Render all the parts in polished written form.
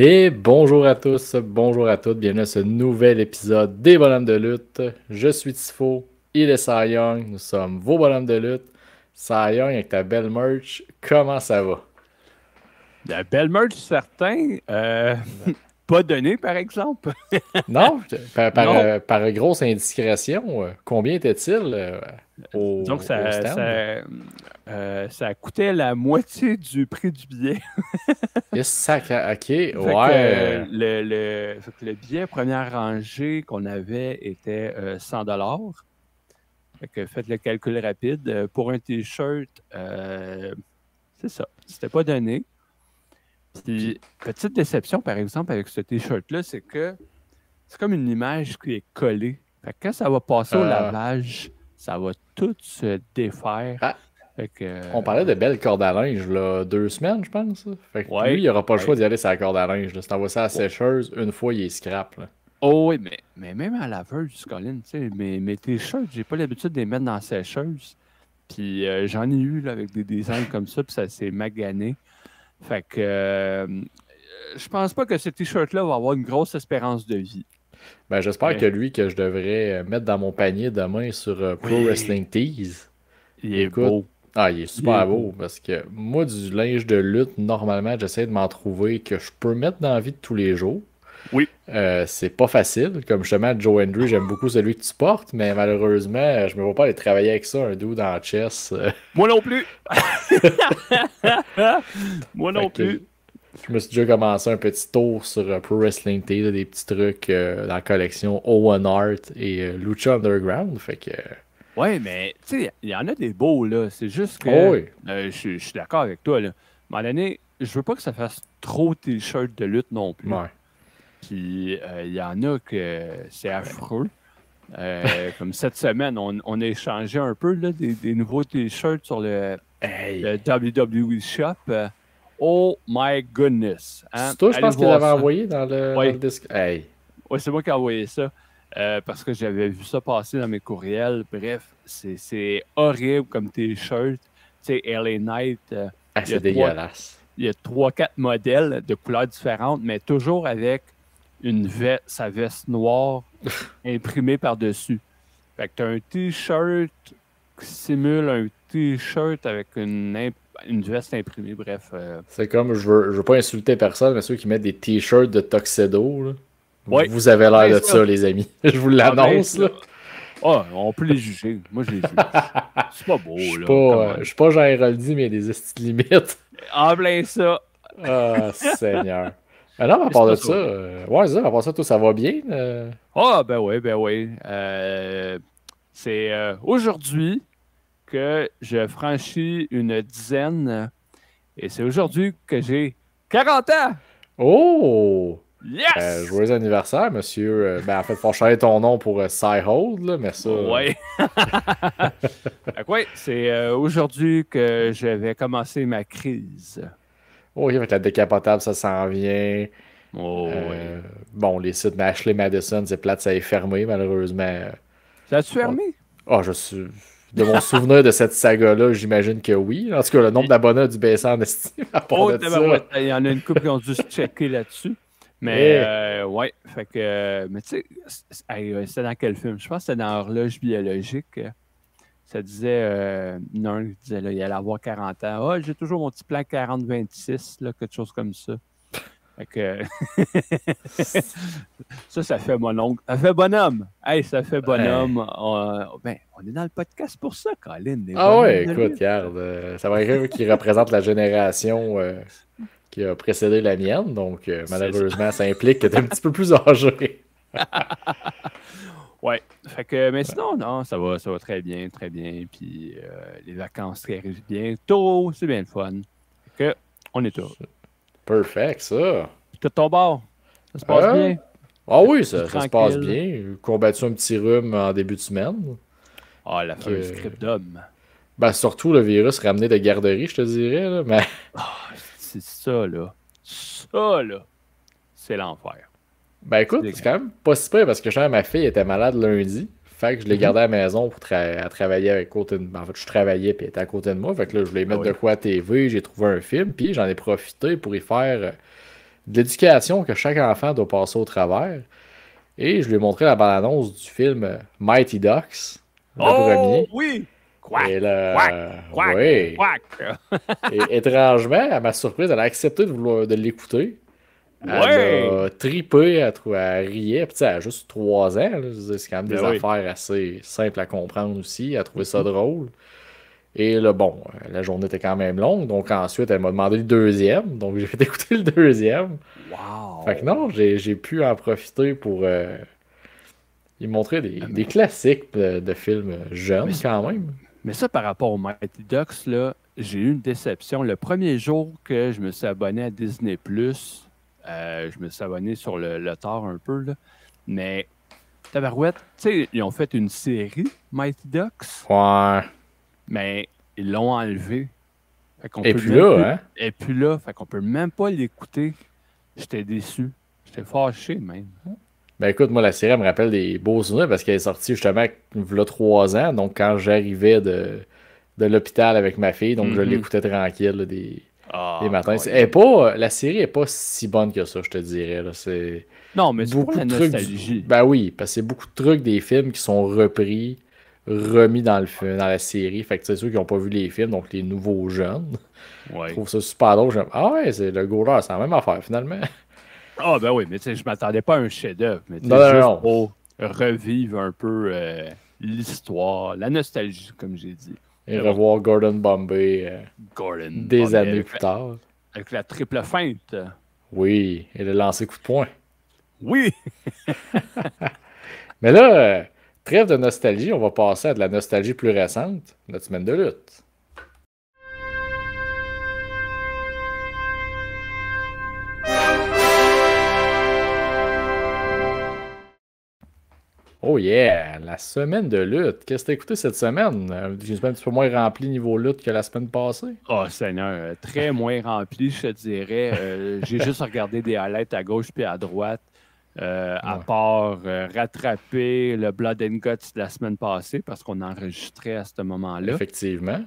Et bonjour à tous, bonjour à toutes, bienvenue à ce nouvel épisode des Bonhommes de lutte. Je suis Tifo, il est Cy Young, nous sommes vos Bonhommes de lutte. Cy Young avec ta belle merch, comment ça va? La belle merch, certain. Pas donné, par exemple. Non, Non. par grosse indiscrétion, combien était-il Donc, au stand? ça coûtait la moitié du prix du billet. Et sac, ok, Fait que, ouais. fait que le billet première rangée qu'on avait était 100 $. Fait que faites le calcul rapide. Pour un T-shirt, c'est ça. C'était pas donné. Puis, petite déception, par exemple, avec ce T-shirt-là, c'est que c'est comme une image qui est collée. Fait que quand ça va passer au Euh, lavage, ça va tout se défaire. ah, Fait que, on parlait de belles cordes à linge, là, 2 semaines, je pense. Fait que lui, ouais, il aura pas le choix ouais. d'y aller sur la corde à linge. Là. Si t'envoies ça à la Oh, sécheuse, une fois, il est scrap. Là. oh oui, mais même à laveuse, Colin, tu sais, mes t-shirts, j'ai pas l'habitude de les mettre dans la sécheuse. Puis j'en ai eu là, avec des designs comme ça, puis ça s'est magané. Fait que je pense pas que ce t-shirt-là va avoir une grosse espérance de vie. Ben, j'espère que Mais lui, que je devrais mettre dans mon panier demain sur Pro oui, Wrestling Tees. il est Écoute, beau. il est Il est super beau. beau parce que moi, du linge de lutte, normalement, j'essaie de m'en trouver que je peux mettre dans la vie de tous les jours. Oui. C'est pas facile. Comme justement, Joe Hendry, j'aime beaucoup celui que tu portes, mais malheureusement, je me vois pas aller travailler avec ça, un dos dans la chest. Moi non plus. Moi Fait non que plus. je me suis déjà commencé un petit tour sur Pro Wrestling Tees, là, des petits trucs dans la collection Owen Hart et Lucha Underground. Fait que. Ouais, mais tu sais, il y en a des beaux, là. C'est juste Oh que oui. je suis d'accord avec toi, là. À un moment donné, je veux pas que ça fasse trop t-shirt de lutte non plus. Ouais. Puis il y en a que c'est affreux. Comme cette semaine, on a échangé un peu là, des nouveaux t-shirts sur Hey. le WWE Shop. Oh my goodness. Hein? C'est toi, je Allez pense qu'il voir l'avait ça. envoyé dans le Oui, disque. Hey. ouais, c'est moi qui ai envoyé ça. Parce que j'avais vu ça passer dans mes courriels. Bref, c'est horrible comme t-shirt. Tu sais, LA Knight, Ah, il y c'est a trois, dégueulasse. il y a 3-4 modèles de couleurs différentes, mais toujours avec sa veste noire imprimée par-dessus. Fait que tu as un t-shirt qui simule un t-shirt avec une veste imprimée. Bref, C'est comme, je veux pas insulter personne, mais ceux qui mettent des t-shirts de Tuxedo, là, ouais, vous avez en l'air plein de ça. ça, les amis. Je vous En plein l'annonce, ça. là. Ah, on peut les juger. Moi, je les juge. C'est pas Je beau, suis pas, là. Come on. je suis pas Jean Héroldi, mais il y a des estis de limites. En plein ça. Ah, Seigneur. Mais non, à Mais c'est part de pas ça, ça. ouais, c'est ça, à part ça, tout ça va bien. Ah, ben oui, ben oui. C'est aujourd'hui que je franchis une dizaine et c'est aujourd'hui que j'ai 40 ans. Oh! Yes! Joyeux anniversaire, monsieur. Ben, en fait, faut changer ton nom pour Cy-Hold, là, mais ça. Ouais. Fait que ouais, c'est aujourd'hui que je vais commencer ma crise. Oh, ok, avec la décapotable, ça s'en vient. Oh, ouais. Bon, les sites mais Ashley Madison, c'est plate, ça est fermé, malheureusement. Ça a-tu Bon. fermé? Oh, je suis. De mon souvenir de cette saga-là, j'imagine que oui. En tout cas, le nombre d'abonnés a dû baisser en estime à part Oh, de ça. tabarouette, il y en a une couple qui ont dû se checker là-dessus. Mais Eh, ouais, fait que, mais tu sais, c'était dans quel film? Je pense que c'était dans Horloge biologique. Ça disait, non, il disait, là, il allait avoir 40 ans. Ah, j'ai toujours mon petit plan 40-26, là, quelque chose comme ça. Fait que, ça fait mon oncle. Ça fait bonhomme. Hey, ça fait eh. bonhomme. Ben, on est dans le podcast pour ça, Colin, des Ah bonhommes ouais, de écoute, lutte. regarde, ça va être quelqu'un qui représente la génération qui a précédé la mienne, donc C'est ça. malheureusement, ça implique que tu es un petit peu plus âgé. Ouais. Fait que, mais sinon, non, ça va très bien, très bien. Puis les vacances qui arrivent bientôt, c'est bien le fun. Fait que, on est heureux. Perfect, ça. Puis tout ton bord, ça se passe Euh, bien. Ah oui, C'est ça se passe tranquille. bien. J'ai combattu un petit rhume en début de semaine. Ah, la fameuse Que... grippe d'homme. Ben, surtout le virus ramené de garderie, je te dirais. Là, mais Ah, c'est ça, là. Ça, là, c'est l'enfer. ben écoute, C'est- c'est quand même pas si pire parce que je savais que ma fille était malade lundi. Fait que je l'ai Mhm. gardée à la maison pour à travailler avec côté de... En fait, je travaillais puis elle était à côté de moi. Fait que là, je voulais Ah mettre de oui. quoi à TV, j'ai trouvé un film, puis j'en ai profité pour y faire de l'éducation que chaque enfant doit passer au travers. Et je lui ai montré la bande-annonce du film Mighty Ducks, le Oh premier. oui! Quack! Et Quack! là, Quack! oui. Quack! Et étrangement, à ma surprise, elle a accepté de l'écouter. Elle Ouais! a tripé, elle riait. Puis, tu sais, elle a juste 3 ans. Là. Je veux dire, c'est quand même Ben des oui. affaires assez simples à comprendre aussi. Elle a trouvé ça drôle. Et là, bon, la journée était quand même longue. Donc, ensuite, elle m'a demandé le deuxième. Donc, j'ai fait écouter le deuxième. Fait que Wow! non, j'ai pu en profiter pour lui montrer Ah, des classiques de films Mais, jeunes quand même. mais ça, par rapport au Mighty Ducks, là, j'ai eu une déception. Le premier jour que je me suis abonné à Disney+, je me suis abonné sur le tard un peu, là. Mais, tabarouette, tu sais, ils ont fait une série, Mighty Ducks, Ouais. mais ils l'ont enlevé. Fait qu'on Et peut puis même plus... là, hein? Et puis là, fait qu'on peut même pas l'écouter. J'étais déçu. J'étais fâché, même. Ben écoute, moi, la série elle me rappelle des beaux souvenirs parce qu'elle est sortie justement il y a 3 ans. Donc, quand j'arrivais de l'hôpital avec ma fille, donc je Mhm. l'écoutais tranquille là, des Ah, matins. Colin. La série est pas si bonne que ça, je te dirais. Là. C'est Non, mais c'est pour beaucoup la de trucs. nostalgie. Ben oui, parce que c'est beaucoup de trucs des films qui sont repris, remis dans la série. Fait que c'est ceux qui n'ont pas vu les films, donc les nouveaux jeunes. Je Oui. trouve ça super drôle. Ah ouais, c'est le Goaler, c'est la même affaire finalement. Ah, ben oui, mais tu sais, je m'attendais pas à un chef-d'œuvre, mais tu Non, sais, non, juste non. pour revivre un peu l'histoire, la nostalgie, comme j'ai dit. Et Mais bon, revoir Gordon Bombay Gordon des Bombay années plus tard. avec la triple feinte. Oui, et le lancer coup de poing. Oui! Mais là, trêve de nostalgie, on va passer à de la nostalgie plus récente, notre semaine de lutte. Oh yeah, la semaine de lutte. Qu'est-ce que t'as écouté cette semaine? J'ai une semaine un petit peu moins remplie niveau lutte que la semaine passée. Oh, Seigneur, très moins rempli, je te dirais. J'ai juste regardé des highlights à gauche puis à droite. À Ouais. part rattraper le Blood and Guts de la semaine passée parce qu'on enregistrait à ce moment-là. Effectivement.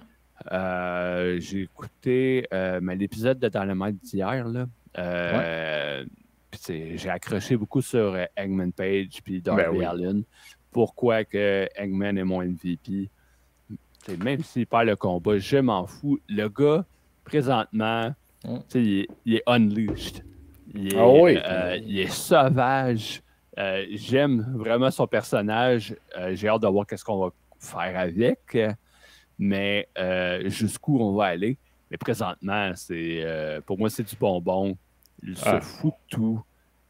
J'ai écouté mais l'épisode de Dynamite d'hier. Là. Ouais. Puis, j'ai accroché beaucoup sur Eggman Page puis Ben Darby oui. Allin. Pourquoi que Eggman est mon MVP? Même s'il perd le combat, je m'en fous. Le gars, présentement, Mm. il est unleashed. Ah oui. Il est sauvage. J'aime vraiment son personnage. J'ai hâte de voir qu'est-ce qu'on va faire avec. Mais jusqu'où on va aller. Mais présentement, pour moi, c'est du bonbon. Il se Ah, fout de tout.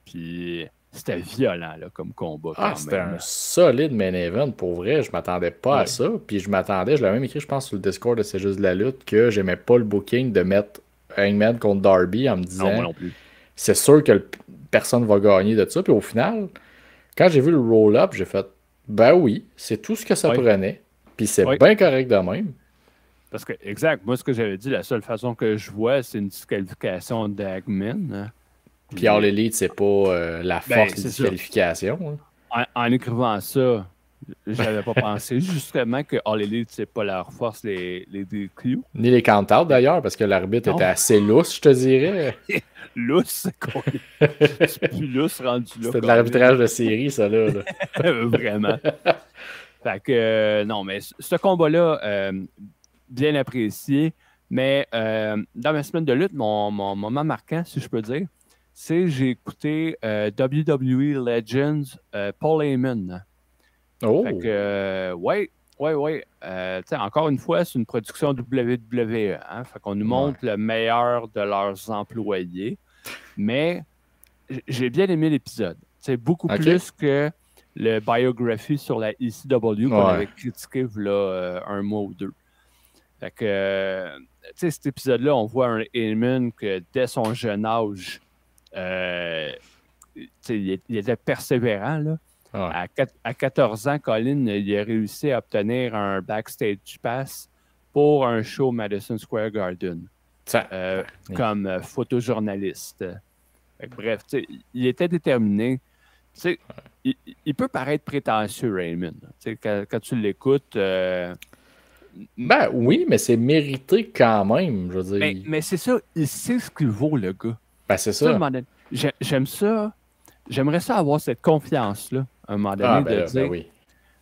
Puis c'était violent là, comme combat quand c'était même. un solide main event pour vrai. Je m'attendais pas à Ouais. ça. Puis je l'avais même écrit, je pense, sur le Discord de C'est juste de la lutte, que j'aimais pas le booking de mettre Hangman contre Darby en me Non, moi disant non plus. c'est sûr que personne va gagner de ça. Puis au final, quand j'ai vu le roll-up, j'ai fait ben oui, c'est tout ce que ça Oui. prenait. Puis c'est Oui. bien correct de même. Parce que, exact, moi, ce que j'avais dit, la seule façon que je vois, c'est une disqualification d'Eggman. Puis All Elite, c'est pas la Ben, force de c'est ça. disqualification. Hein. En écrivant ça, j'avais pas pensé justement que All Elite, c'est pas leur force, les DQ. Ni les count-out d'ailleurs, parce que l'arbitre Non. était assez lousse, je te dirais. Lousse, c'est plus lousse rendu là. C'était de l'arbitrage de série, ça là. Vraiment. Fait que, non, mais ce combat-là, bien apprécié. Mais dans ma semaine de lutte, mon moment marquant, si je peux dire, c'est j'ai écouté WWE Legends Paul Heyman. Oh! Fait que, ouais. Encore une fois, c'est une production WWE. Hein? Fait qu'on nous montre le meilleur de leurs employés. Mais j'ai bien aimé l'épisode. C'est beaucoup plus que le biography sur la ECW qu'on avait critiqué il y a un mois ou deux. Fait que, cet épisode-là, on voit un Heyman que dès son jeune âge, il était persévérant. Là. À 14 ans, Colin, il a réussi à obtenir un backstage pass pour un show Madison Square Garden comme photojournaliste. Bref, il était déterminé. Il peut paraître prétentieux, Raymond. Quand tu l'écoutes. Ben oui, mais c'est mérité quand même, je veux dire. Mais c'est ça, il sait ce qu'il vaut, le gars. Ben c'est ça. j'aime ça. J'aimerais ça avoir cette confiance-là, à un moment donné, Ben oui.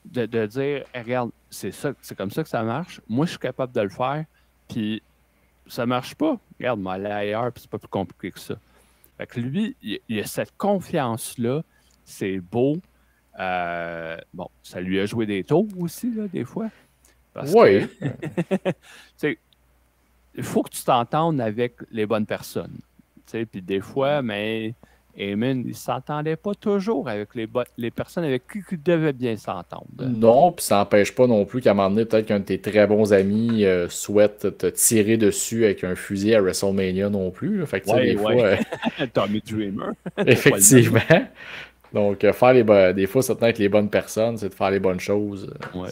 de dire hey, regarde, c'est comme ça que ça marche. Moi, je suis capable de le faire. Puis ça marche pas. Regarde, moi, aller ailleurs, puis c'est pas plus compliqué que ça. Fait que lui, il a cette confiance-là. C'est beau. Bon, ça lui a joué des tours aussi, là, des fois. Parce que, tu sais, il faut que tu t'entendes avec les bonnes personnes. Puis des fois, mais Eamon, il ne s'entendait pas toujours avec les personnes avec qui il devait bien s'entendre. Non, puis ça n'empêche pas non plus qu'à un moment donné, peut-être qu'un de tes très bons amis souhaite te tirer dessus avec un fusil à WrestleMania non plus. Là. Fait que, tu sais, des fois... Tommy Dreamer. Effectivement. Donc, des fois, ça tenait avec les bonnes personnes, c'est de faire les bonnes choses. Ouais.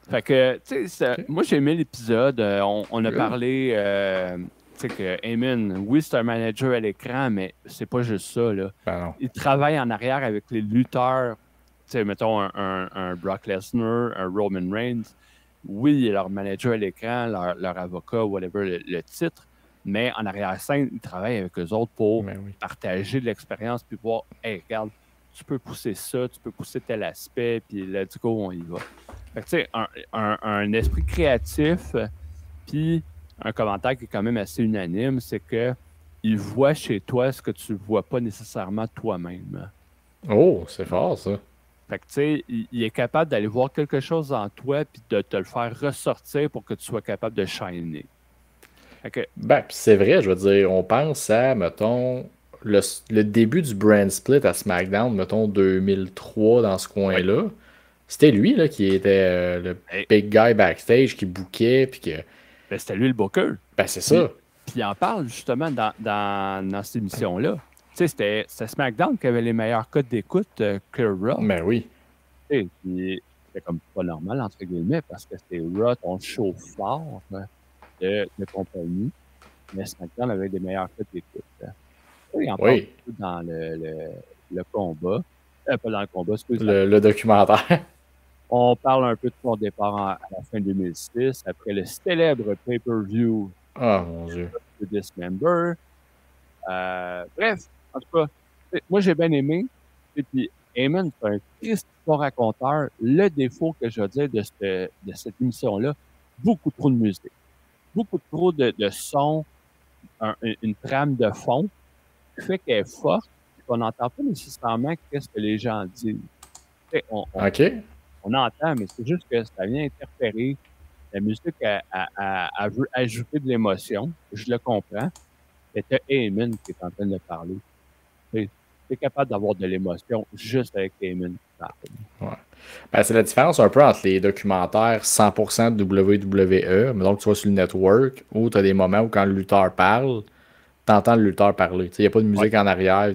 Fait que, tu sais, Okay. moi, j'ai aimé l'épisode. On a parlé, tu sais, que Eamon, oui, c'est un manager à l'écran, mais c'est pas juste ça, là. Ben non. Il travaille en arrière avec les lutteurs. Tu sais, mettons un Brock Lesnar, un Roman Reigns. Oui, il est leur manager à l'écran, leur avocat, whatever le titre, mais en arrière-scène, il travaille avec eux autres pour partager de l'expérience puis voir, hey, regarde, tu peux pousser ça, tu peux pousser tel aspect, puis let's go, on y va. Fait que, tu sais, un esprit créatif, puis un commentaire qui est quand même assez unanime, c'est que il voit chez toi ce que tu ne vois pas nécessairement toi-même. Oh, c'est fort, ça. Fait que, tu sais, il est capable d'aller voir quelque chose en toi puis de te le faire ressortir pour que tu sois capable de shiner. Ben, pis c'est vrai, je veux dire, on pense à, mettons, le début du brand split à SmackDown, mettons 2003 dans ce coin-là. C'était lui là, qui était le big guy backstage, qui bookait, puis que... Ben, c'était lui le booker. Ben, c'est ça. Puis il en parle justement dans cette émission-là. Tu sais, c'était SmackDown qui avait les meilleurs codes d'écoute que Raw. Ben oui. Puis c'était comme pas normal, entre guillemets, parce que c'était Raw, ton show fort de compagnie. Mais SmackDown avait des meilleurs codes d'écoute. Il en parle dans le combat. Pas dans le combat, excuse-moi. Le documentaire. On parle un peu de son départ à la fin 2006, après le célèbre pay-per-view Oh mon Dieu. de Dismember. Bref, en tout cas, moi j'ai bien aimé. Et puis, Eamon, c'est un triste raconteur. Le défaut que je veux dire de cette émission-là, beaucoup trop de musique. Beaucoup trop de son, une trame de fond qui fait qu'elle est forte et qu'on n'entend pas nécessairement qu'est-ce que les gens disent. On entend, mais c'est juste que ça vient interférer. La musique, elle veut ajouter de l'émotion. Je le comprends. C'était Eamon qui est en train de parler. Tu es capable d'avoir de l'émotion juste avec Eamon qui parle. Ouais. Ben, c'est la différence un peu entre les documentaires 100% de WWE, mais donc tu vas sur le network, où tu as des moments où quand le lutteur parle, tu entends le lutteur parler. Il n'y a pas de musique en arrière.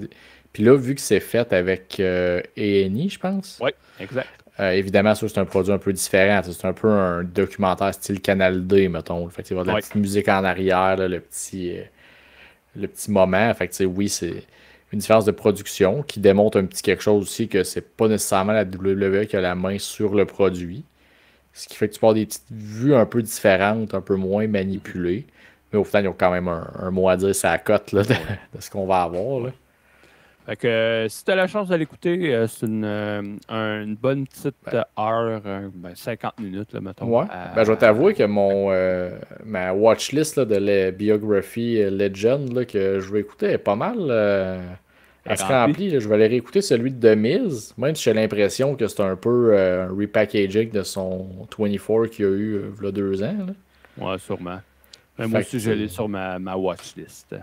Puis là, vu que c'est fait avec A&E, je pense. Oui, exact. Évidemment, ça, c'est un produit un peu différent. C'est un peu un documentaire style Canal D, mettons. Fait que, il va y avoir de la petite musique en arrière, là, le petit moment. Fait que, oui, c'est une différence de production qui démontre un petit quelque chose aussi que c'est pas nécessairement la WWE qui a la main sur le produit. Ce qui fait que tu peux avoir des petites vues un peu différentes, un peu moins manipulées. Mais au final, ils ont quand même un mot à dire, c'est la cote là, de ce qu'on va avoir. Là. Fait que si tu as la chance de l'écouter, c'est une bonne petite heure, 50 minutes, là, mettons. Ouais. Je vais t'avouer que ma watchlist là, de la biographie Legend là, que je vais écouter est pas mal. Elle se remplit. Là. Je vais aller réécouter celui de Miz, même si j'ai l'impression que c'est un peu un repackaging de son 24 qu'il y a eu il y a 2 ans. Là. Ouais, sûrement. Moi aussi, je l'ai sur ma watchlist.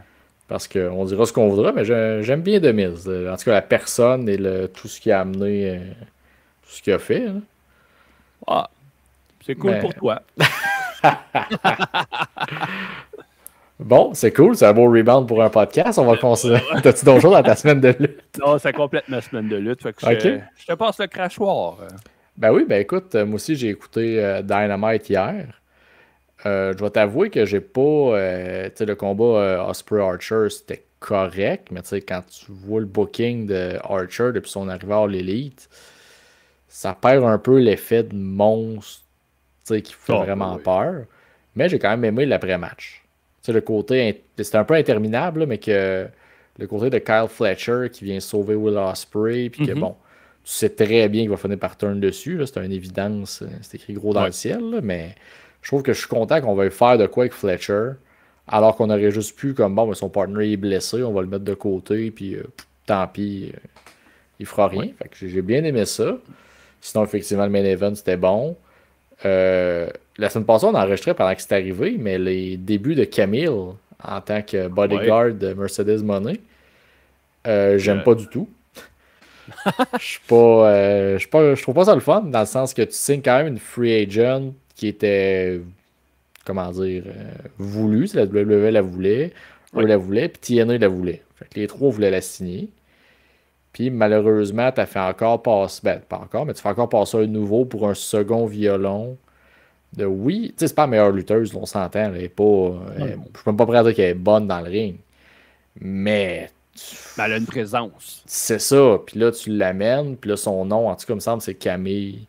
Parce qu'on dira ce qu'on voudra, mais j'aime bien The Miz. En tout cas, la personne et tout ce qui a amené, tout ce qu'il a fait. Là. Ah, c'est cool pour toi. Bon, c'est cool, c'est un beau rebound pour un podcast. On va le considérer. T'as-tu d'autres choses dans ta semaine de lutte? Non, c'est complète ma semaine de lutte. Fait que je te passe le crachoir. Ben oui, ben écoute, moi aussi j'ai écouté Dynamite hier. Je vais t'avouer que j'ai pas. Tu sais, le combat Osprey Archer, c'était correct, mais tu sais, quand tu vois le booking de Archer depuis son arrivée à l'Elite, ça perd un peu l'effet de monstre qui fait vraiment peur. Mais j'ai quand même aimé l'après-match. Tu sais, le côté. C'était un peu interminable, là, mais que le côté de Kyle Fletcher qui vient sauver Will Ospreay, puis que bon, tu sais très bien qu'il va finir par turn dessus, là, c'est une évidence, c'est écrit gros dans le ciel, là, mais je trouve que je suis content qu'on veuille faire de quoi avec Fletcher, alors qu'on aurait juste pu, comme bon, son partner est blessé, on va le mettre de côté, puis tant pis, il fera rien. Fait que j'ai bien aimé ça. Sinon, effectivement, le main event, c'était bon. La semaine passée, on enregistrait pendant que c'était arrivé, mais les débuts de Camille en tant que bodyguard de Mercedes Moné, j'aime pas du tout. Je trouve pas ça le fun, dans le sens que tu signes quand même une free agent qui était, comment dire, voulue. La WWE la voulait, eux la voulaient, puis TNA la voulait. Fait que les trois voulaient la signer. Puis malheureusement, tu as fait encore passer, ben pas encore, mais tu fais encore passer un nouveau pour un second violon. Oui, tu sais, c'est pas la meilleure lutteuse, on s'entend. Elle est pas. Je suis même pas prêt à dire qu'elle est bonne dans le ring. Mais. Elle a une présence. C'est ça. Puis là, tu l'amènes. Puis là, son nom, en tout cas, il me semble, c'est Camille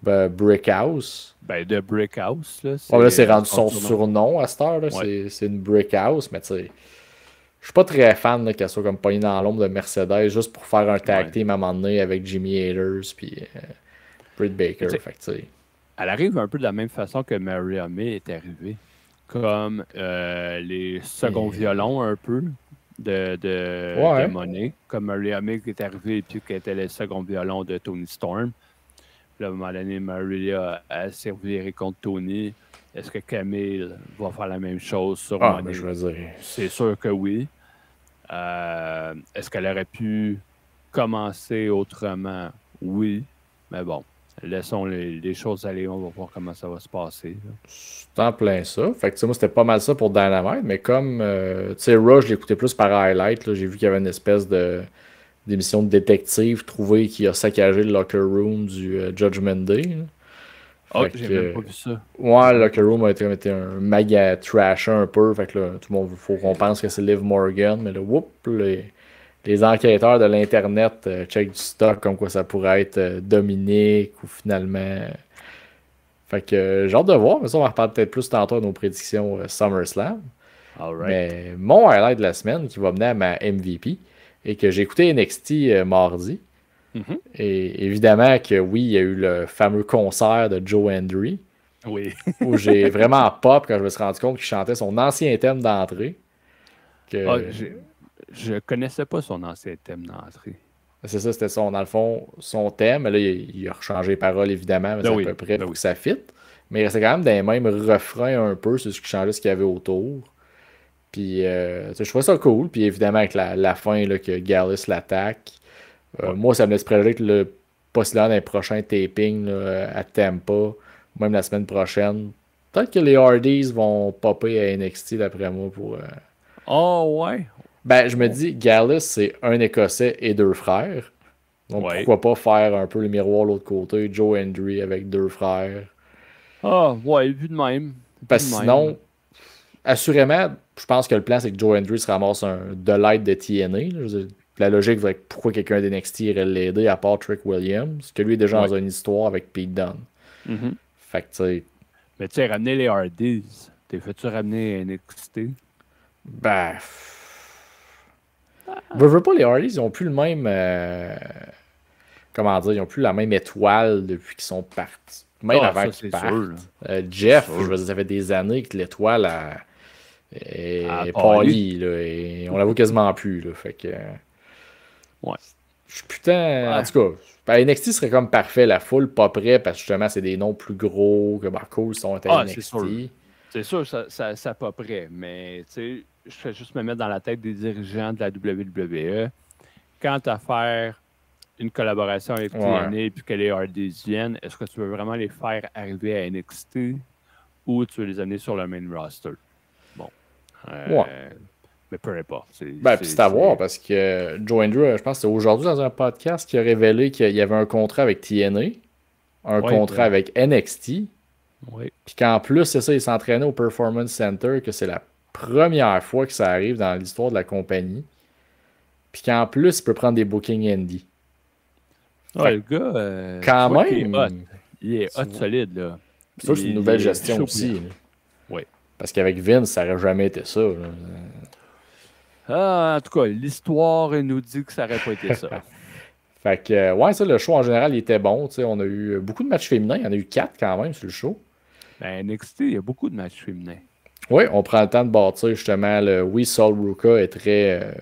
Brickhouse. Ben, de Brickhouse. Là, c'est rendu son surnom à cette heure. C'est une Brickhouse. Mais tu sais, je suis pas très fan qu'elle soit comme pognée dans l'ombre de Mercedes juste pour faire un tag team à un moment donné avec Jimmy Hayters puis Britt Baker. Fait que, tu sais. Elle arrive un peu de la même façon que Maria May est arrivée. Comme les seconds violons un peu de Moné. Comme Maria May qui est arrivée et puis qui était le second violon de Tony Storm. Puis là, à un moment donné, Maria a servi contre Tony. Est-ce que Camille va faire la même chose sur Moné? Je veux dire. C'est sûr que oui. Est-ce qu'elle aurait pu commencer autrement? Oui. Mais bon. Laissons les choses aller, on va voir comment ça va se passer. C'est en plein ça. Fait que moi, c'était pas mal ça pour Dynamite, mais comme tu sais, Raw, je l'écoutais plus par highlight. J'ai vu qu'il y avait une espèce d'émission de détective trouvé qui a saccagé le locker room du Judgment Day. J'ai même pas vu ça. Ouais, le locker room a été un méga trash un peu. Fait que là, tout le monde, faut qu'on pense que c'est Liv Morgan, mais là, les enquêteurs de l'Internet check du stock comme quoi ça pourrait être Dominique ou finalement. Fait que j'ai hâte de voir, mais ça, on va reparler peut-être plus tantôt de nos prédictions SummerSlam. Mais mon highlight de la semaine qui va mener à ma MVP et que j'ai écouté NXT mardi. Et évidemment que oui, il y a eu le fameux concert de Joe Hendry. Oui. Où j'ai vraiment pop quand je me suis rendu compte qu'il chantait son ancien thème d'entrée. Je connaissais pas son ancien thème d'entrée. C'est ça, c'était dans le fond, son thème. Là, il a rechangé les paroles, évidemment, mais c'est à peu près pour que ça fit. Mais il restait quand même dans les mêmes refrains un peu, c'est ce qui changeait ce qu'il y avait autour. Puis, je trouvais ça cool. Puis, évidemment, avec la fin, là, que Gallus l'attaque. Moi, ça me laisse présager que possiblement dans les prochains tapings là, à Tampa, même la semaine prochaine, peut-être que les Hardys vont popper à NXT, d'après moi, pour... Oh, ouais. Ben, je me dis, Gallus, c'est un Écossais et deux frères. Donc, pourquoi pas faire un peu le miroir de l'autre côté, Joe Hendry avec deux frères. Vu de même. Parce que sinon, assurément, je pense que le plan, c'est que Joe Hendry se ramasse de l'aide de TNA. La logique va être pourquoi quelqu'un d'NXT irait l'aider à part Trick Williams, que lui est déjà dans une histoire avec Pete Dunne. Fait que, tu sais... Mais tu sais, ramener les Hardys, t'es fait-tu ramener NXT? Ben... Veux pas, les Hardys, ils ont plus le même... Comment dire, ils ont plus la même étoile depuis qu'ils sont partis. Même avant qu'ils partent. Jeff, je veux dire, ça fait des années que l'étoile est pâlie, là, et on la voit quasiment plus, là, fait que... Je suis putain... En tout cas, NXT serait comme parfait, la foule pas prêt, parce que justement, c'est des noms plus gros, que cool, sont à NXT. C'est sûr, ça pas prêt, mais tu sais, je fais juste me mettre dans la tête des dirigeants de la WWE. Quant à faire une collaboration avec TNA et puis que les Hardys viennent, est-ce que tu veux vraiment les faire arriver à NXT ou tu veux les amener sur le main roster? Bon. Mais peu importe. C'est à voir parce que Joe Hendry, je pense que c'est aujourd'hui dans un podcast qui a révélé qu'il y avait un contrat avec TNA, un contrat avec NXT. Puis qu'en plus, c'est ça, il s'entraînait au Performance Center, que c'est la première fois que ça arrive dans l'histoire de la compagnie. Puis qu'en plus, il peut prendre des bookings indie. Le gars, quand même, il est hot solide, là. C'est sûr que c'est une nouvelle gestion aussi. Oui. Parce qu'avec Vince, ça n'aurait jamais été ça. En tout cas, l'histoire nous dit que ça n'aurait pas été ça. Fait que, ouais, ça, le show en général, il était bon. On a eu beaucoup de matchs féminins. Il y en a eu 4 quand même sur le show. Ben, NXT, il y a beaucoup de matchs féminins. Oui, on prend le temps de bâtir justement oui, Sol Ruka est très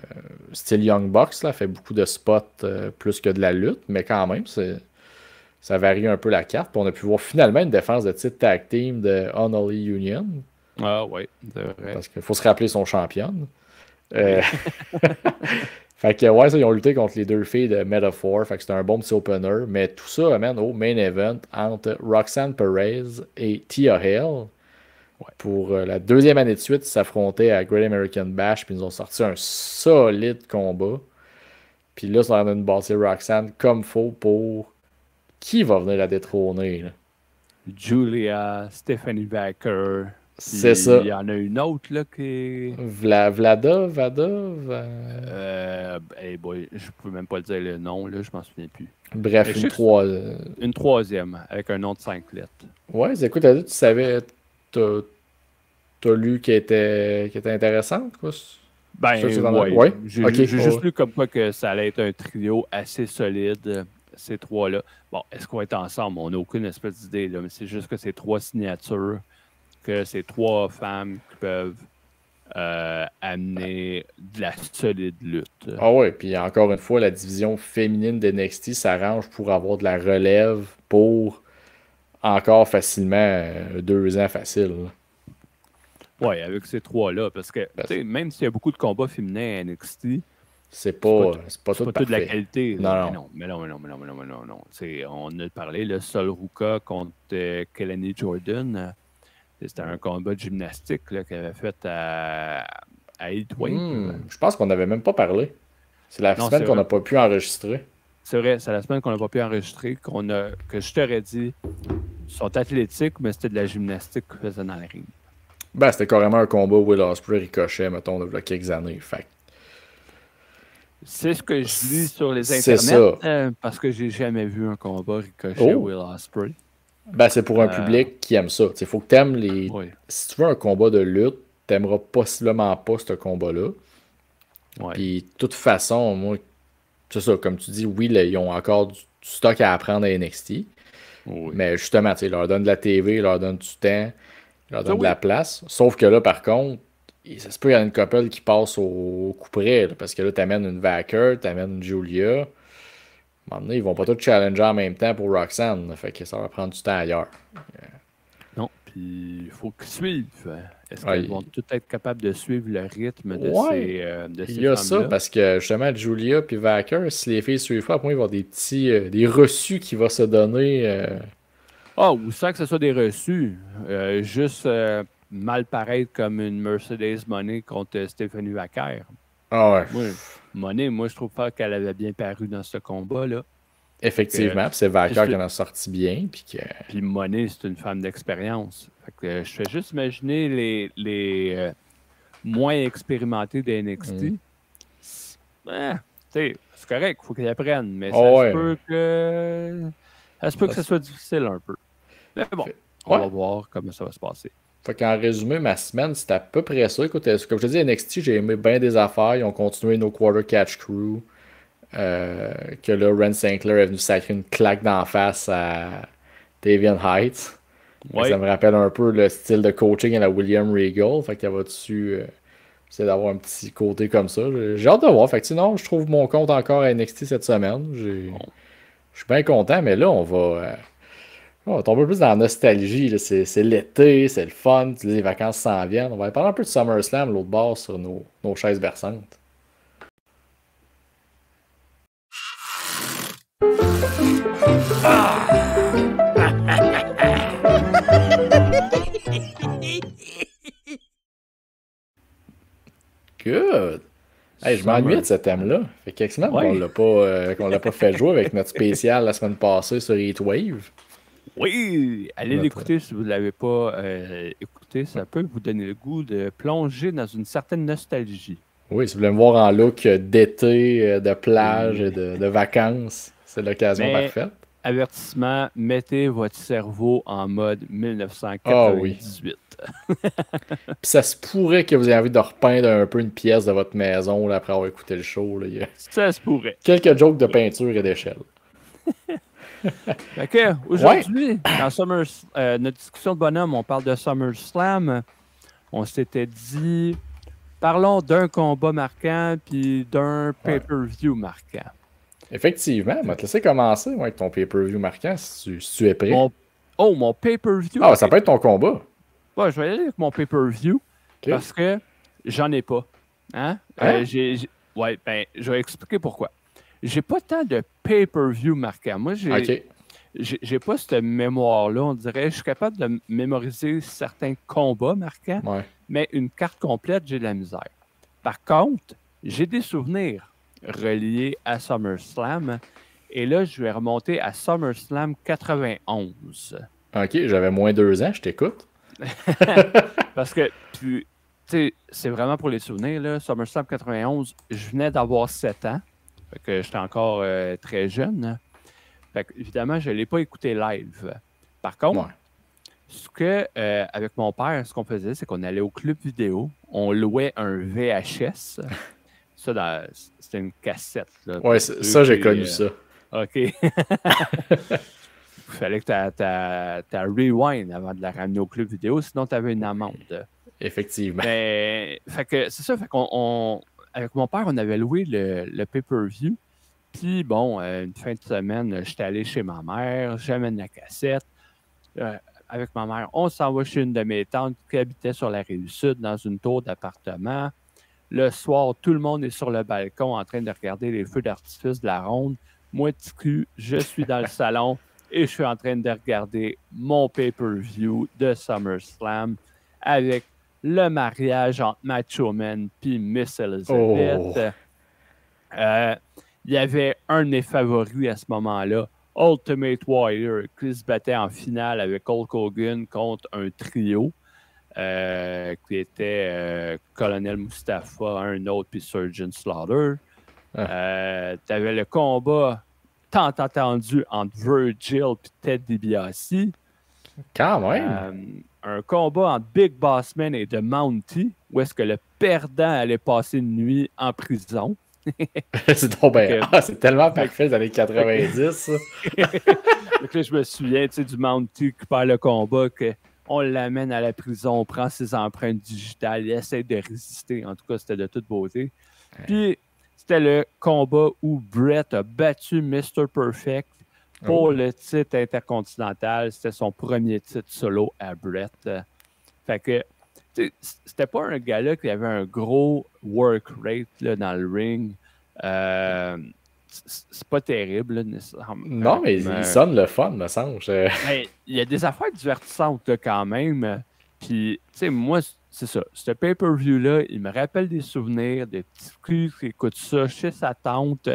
style Young Bucks, là, fait beaucoup de spots plus que de la lutte, mais quand même, ça varie un peu la carte. Puis on a pu voir finalement une défense de titre tag team de Unholy Union. Ah oui, c'est vrai. Parce qu'il faut se rappeler son championne. Oui. Fait que ouais, ça, ils ont lutté contre les deux filles de Metaphor. Fait que c'était un bon petit opener. Mais tout ça amène au main event entre Roxanne Perez et Tia Hale. Pour la deuxième année de suite, ils s'affrontaient à Great American Bash, puis ils nous ont sorti un solide combat. Puis là, ça en a une bâtir Roxanne comme faux pour qui va venir la détrôner. Là? Julia, Stephanie Baker. C'est ça. Il y en a une autre là qui. Vada? Hey boy, je peux même pas le dire le nom, là, je m'en souviens plus. Bref, une troisième, avec un nom de 5 lettres. Ouais, écoute, tu savais. T'as lu qui était intéressante, quoi? Ben, ouais. J'ai juste lu comme quoi que ça allait être un trio assez solide, ces trois-là. Bon, est-ce qu'on va être ensemble? On n'a aucune espèce d'idée, là, mais c'est juste que c'est 3 signatures, que c'est 3 femmes qui peuvent amener de la solide lutte. Ah ouais, puis encore une fois, la division féminine d'NXT s'arrange pour avoir de la relève pour encore facilement 2 ans facile. Oui, avec ces 3-là, parce que même s'il y a beaucoup de combats féminins à NXT, c'est pas tout de la qualité. Non. Mais non. On a parlé, le Sol Ruka contre Kelani Jordan. C'était un combat de gymnastique qu'elle avait fait à Heatwave. Je pense qu'on n'avait même pas parlé. C'est la semaine qu'on n'a pas pu enregistrer. C'est vrai, c'est la semaine qu'on n'a pas pu enregistrer, que je t'aurais dit, ils sont athlétiques, mais c'était de la gymnastique qu'ils faisaient dans le ring. Ben, c'était carrément un combat Will Ospreay Ricochet, mettons, il y a quelques années. Fait. C'est ce que je lis sur les internets, parce que j'ai jamais vu un combat Ricochet Will Ospreay. Ben, c'est pour un public qui aime ça. Il faut que tu aimes les. Oui. Si tu veux un combat de lutte, tu n'aimeras possiblement pas ce combat-là. Ouais. Puis, de toute façon, moi, c'est ça, comme tu dis, oui, ils ont encore du stock à apprendre à NXT. Oui. Mais justement, ils leur donnent de la TV, ils leur donnent du temps, ils leur donnent de la place. Sauf que là, par contre, ça se peut qu'il y ait une couple qui passe au coup près. Là, parce que là, tu amènes une Vacker, tu amènes une Julia. À un moment donné, ils vont pas tous challenger en même temps pour Roxanne. Là, fait que ça va prendre du temps ailleurs. Non, puis il faut qu'ils suivent. Est-ce qu'ils vont tous être capables de suivre le rythme de ces il y a ça, parce que justement, Julia puis Vacker, si les filles suivent pas, après, ils vont avoir des petits des reçus qui vont se donner. Ou sans que ce soit des reçus. Juste mal paraître comme une Mercedes Moné contre Stephanie Vacker. Ah ouais. Moné, moi, je trouve pas qu'elle avait bien paru dans ce combat-là. Effectivement, puis c'est Vacker qui en a sorti bien. Puis Moné, c'est une femme d'expérience. Je fais juste imaginer les moins expérimentés de NXT. C'est correct, il faut qu'ils apprennent, mais ça se peut que ça soit difficile un peu. Mais bon, on va voir comment ça va se passer. Fait qu'en résumé, ma semaine, c'était à peu près ça. Écoute, comme je te dis, NXT, j'ai aimé bien des affaires. Ils ont continué No Quarter Catch Crew. Que là, Ren Sinclair est venu sacrer une claque d'en face à Davian Heights. Ça me rappelle un peu le style de coaching à la William Regal. Fait qu'il y a dessus essayer d'avoir un petit côté comme ça. J'ai hâte de voir. Fait que sinon, je trouve mon compte encore à NXT cette semaine. Je suis bien content, mais là, on va tomber un peu plus dans la nostalgie. C'est l'été, c'est le fun. Les vacances s'en viennent. On va parler un peu de SummerSlam, l'autre bord, sur nos chaises berçantes. Good! Hey, je m'ennuie de ce thème-là. Fait quelques semaines qu'on l'a pas fait jouer avec notre spécial la semaine passée sur Heatwave. Oui! Allez l'écouter si vous ne l'avez pas écouté. Ça peut vous donner le goût de plonger dans une certaine nostalgie. Oui, si vous voulez me voir en look d'été, de plage et de vacances, c'est l'occasion parfaite. avertissement, mettez votre cerveau en mode Ah oui. 1998. Puis ça se pourrait que vous ayez envie de repeindre un peu une pièce de votre maison là, après avoir écouté le show. Là. Il y a Ça se pourrait. quelques jokes de peinture et d'échelle. Fait que, aujourd'hui, dans notre discussion de bonhomme, on parle de SummerSlam. On s'était dit, parlons d'un combat marquant puis d'un pay-per-view marquant. Effectivement, je vais te laisser commencer avec ton pay-per-view marquant si tu es prêt. Mon pay-per-view. Ah, ça peut être ton combat. Ouais, je vais aller avec mon pay-per-view parce que j'en ai pas. Hein? Ouais, ben, je vais expliquer pourquoi. J'ai pas tant de pay-per-view marquant. Moi, j'ai pas cette mémoire-là. On dirait, je suis capable de mémoriser certains combats marquants, mais une carte complète, j'ai de la misère. Par contre, j'ai des souvenirs reliés à SummerSlam. Et là, je vais remonter à SummerSlam 91. OK, j'avais moins 2 ans, je t'écoute. Parce que, tu sais, c'est vraiment pour les souvenirs, là. SummerSlam 91, je venais d'avoir 7 ans. Fait que j'étais encore très jeune. Fait que, évidemment, je ne l'ai pas écouté live. Par contre, avec mon père, ce qu'on faisait, c'est qu'on allait au club vidéo, on louait un VHS. Ça, c'était une cassette. Là, ouais, ça, j'ai connu ça. OK. Il fallait que tu rewind avant de la ramener au club vidéo, sinon tu avais une amende. Effectivement. Mais, fait que c'est ça, fait qu'on avec mon père, on avait loué le pay-per-view. Puis bon, une fin de semaine, j'étais allé chez ma mère, j'amène la cassette. Avec ma mère, on s'en va chez une de mes tantes qui habitait sur la Rive-Sud dans une tour d'appartement. Le soir, tout le monde est sur le balcon en train de regarder les feux d'artifice de la ronde. Moi, petit cul, je suis dans le salon et je suis en train de regarder mon pay-per-view de SummerSlam avec le mariage entre Macho Man et Miss Elizabeth. Il y avait un de mes favoris à ce moment-là, Ultimate Warrior, qui se battait en finale avec Hulk Hogan contre un trio qui était Colonel Mustafa, un autre, puis Surgeon Slaughter. Tu avais le combat tant attendu entre Virgil et Ted DiBiase. Quand même! Un combat entre Big Boss Man et The Mountie, où est-ce que le perdant allait passer une nuit en prison. C'est tellement parfait les années 90. Donc là, je me souviens du Mountie qui perd le combat, qu'on l'amène à la prison, on prend ses empreintes digitales, il essaie de résister. En tout cas, c'était de toute beauté. Puis, c'était le combat où Brett a battu Mr. Perfect pour le titre intercontinental. C'était son premier titre solo à Brett. Fait que, c'était pas un gars-là qui avait un gros work rate là, dans le ring. C'est pas terrible, là, nécessairement. Non, mais il sonne le fun, me semble. Il y a des affaires divertissantes là, quand même. Puis, tu sais, moi, c'est ça. Ce pay-per-view-là, il me rappelle des souvenirs, des petits culs qui écoutent ça chez sa tante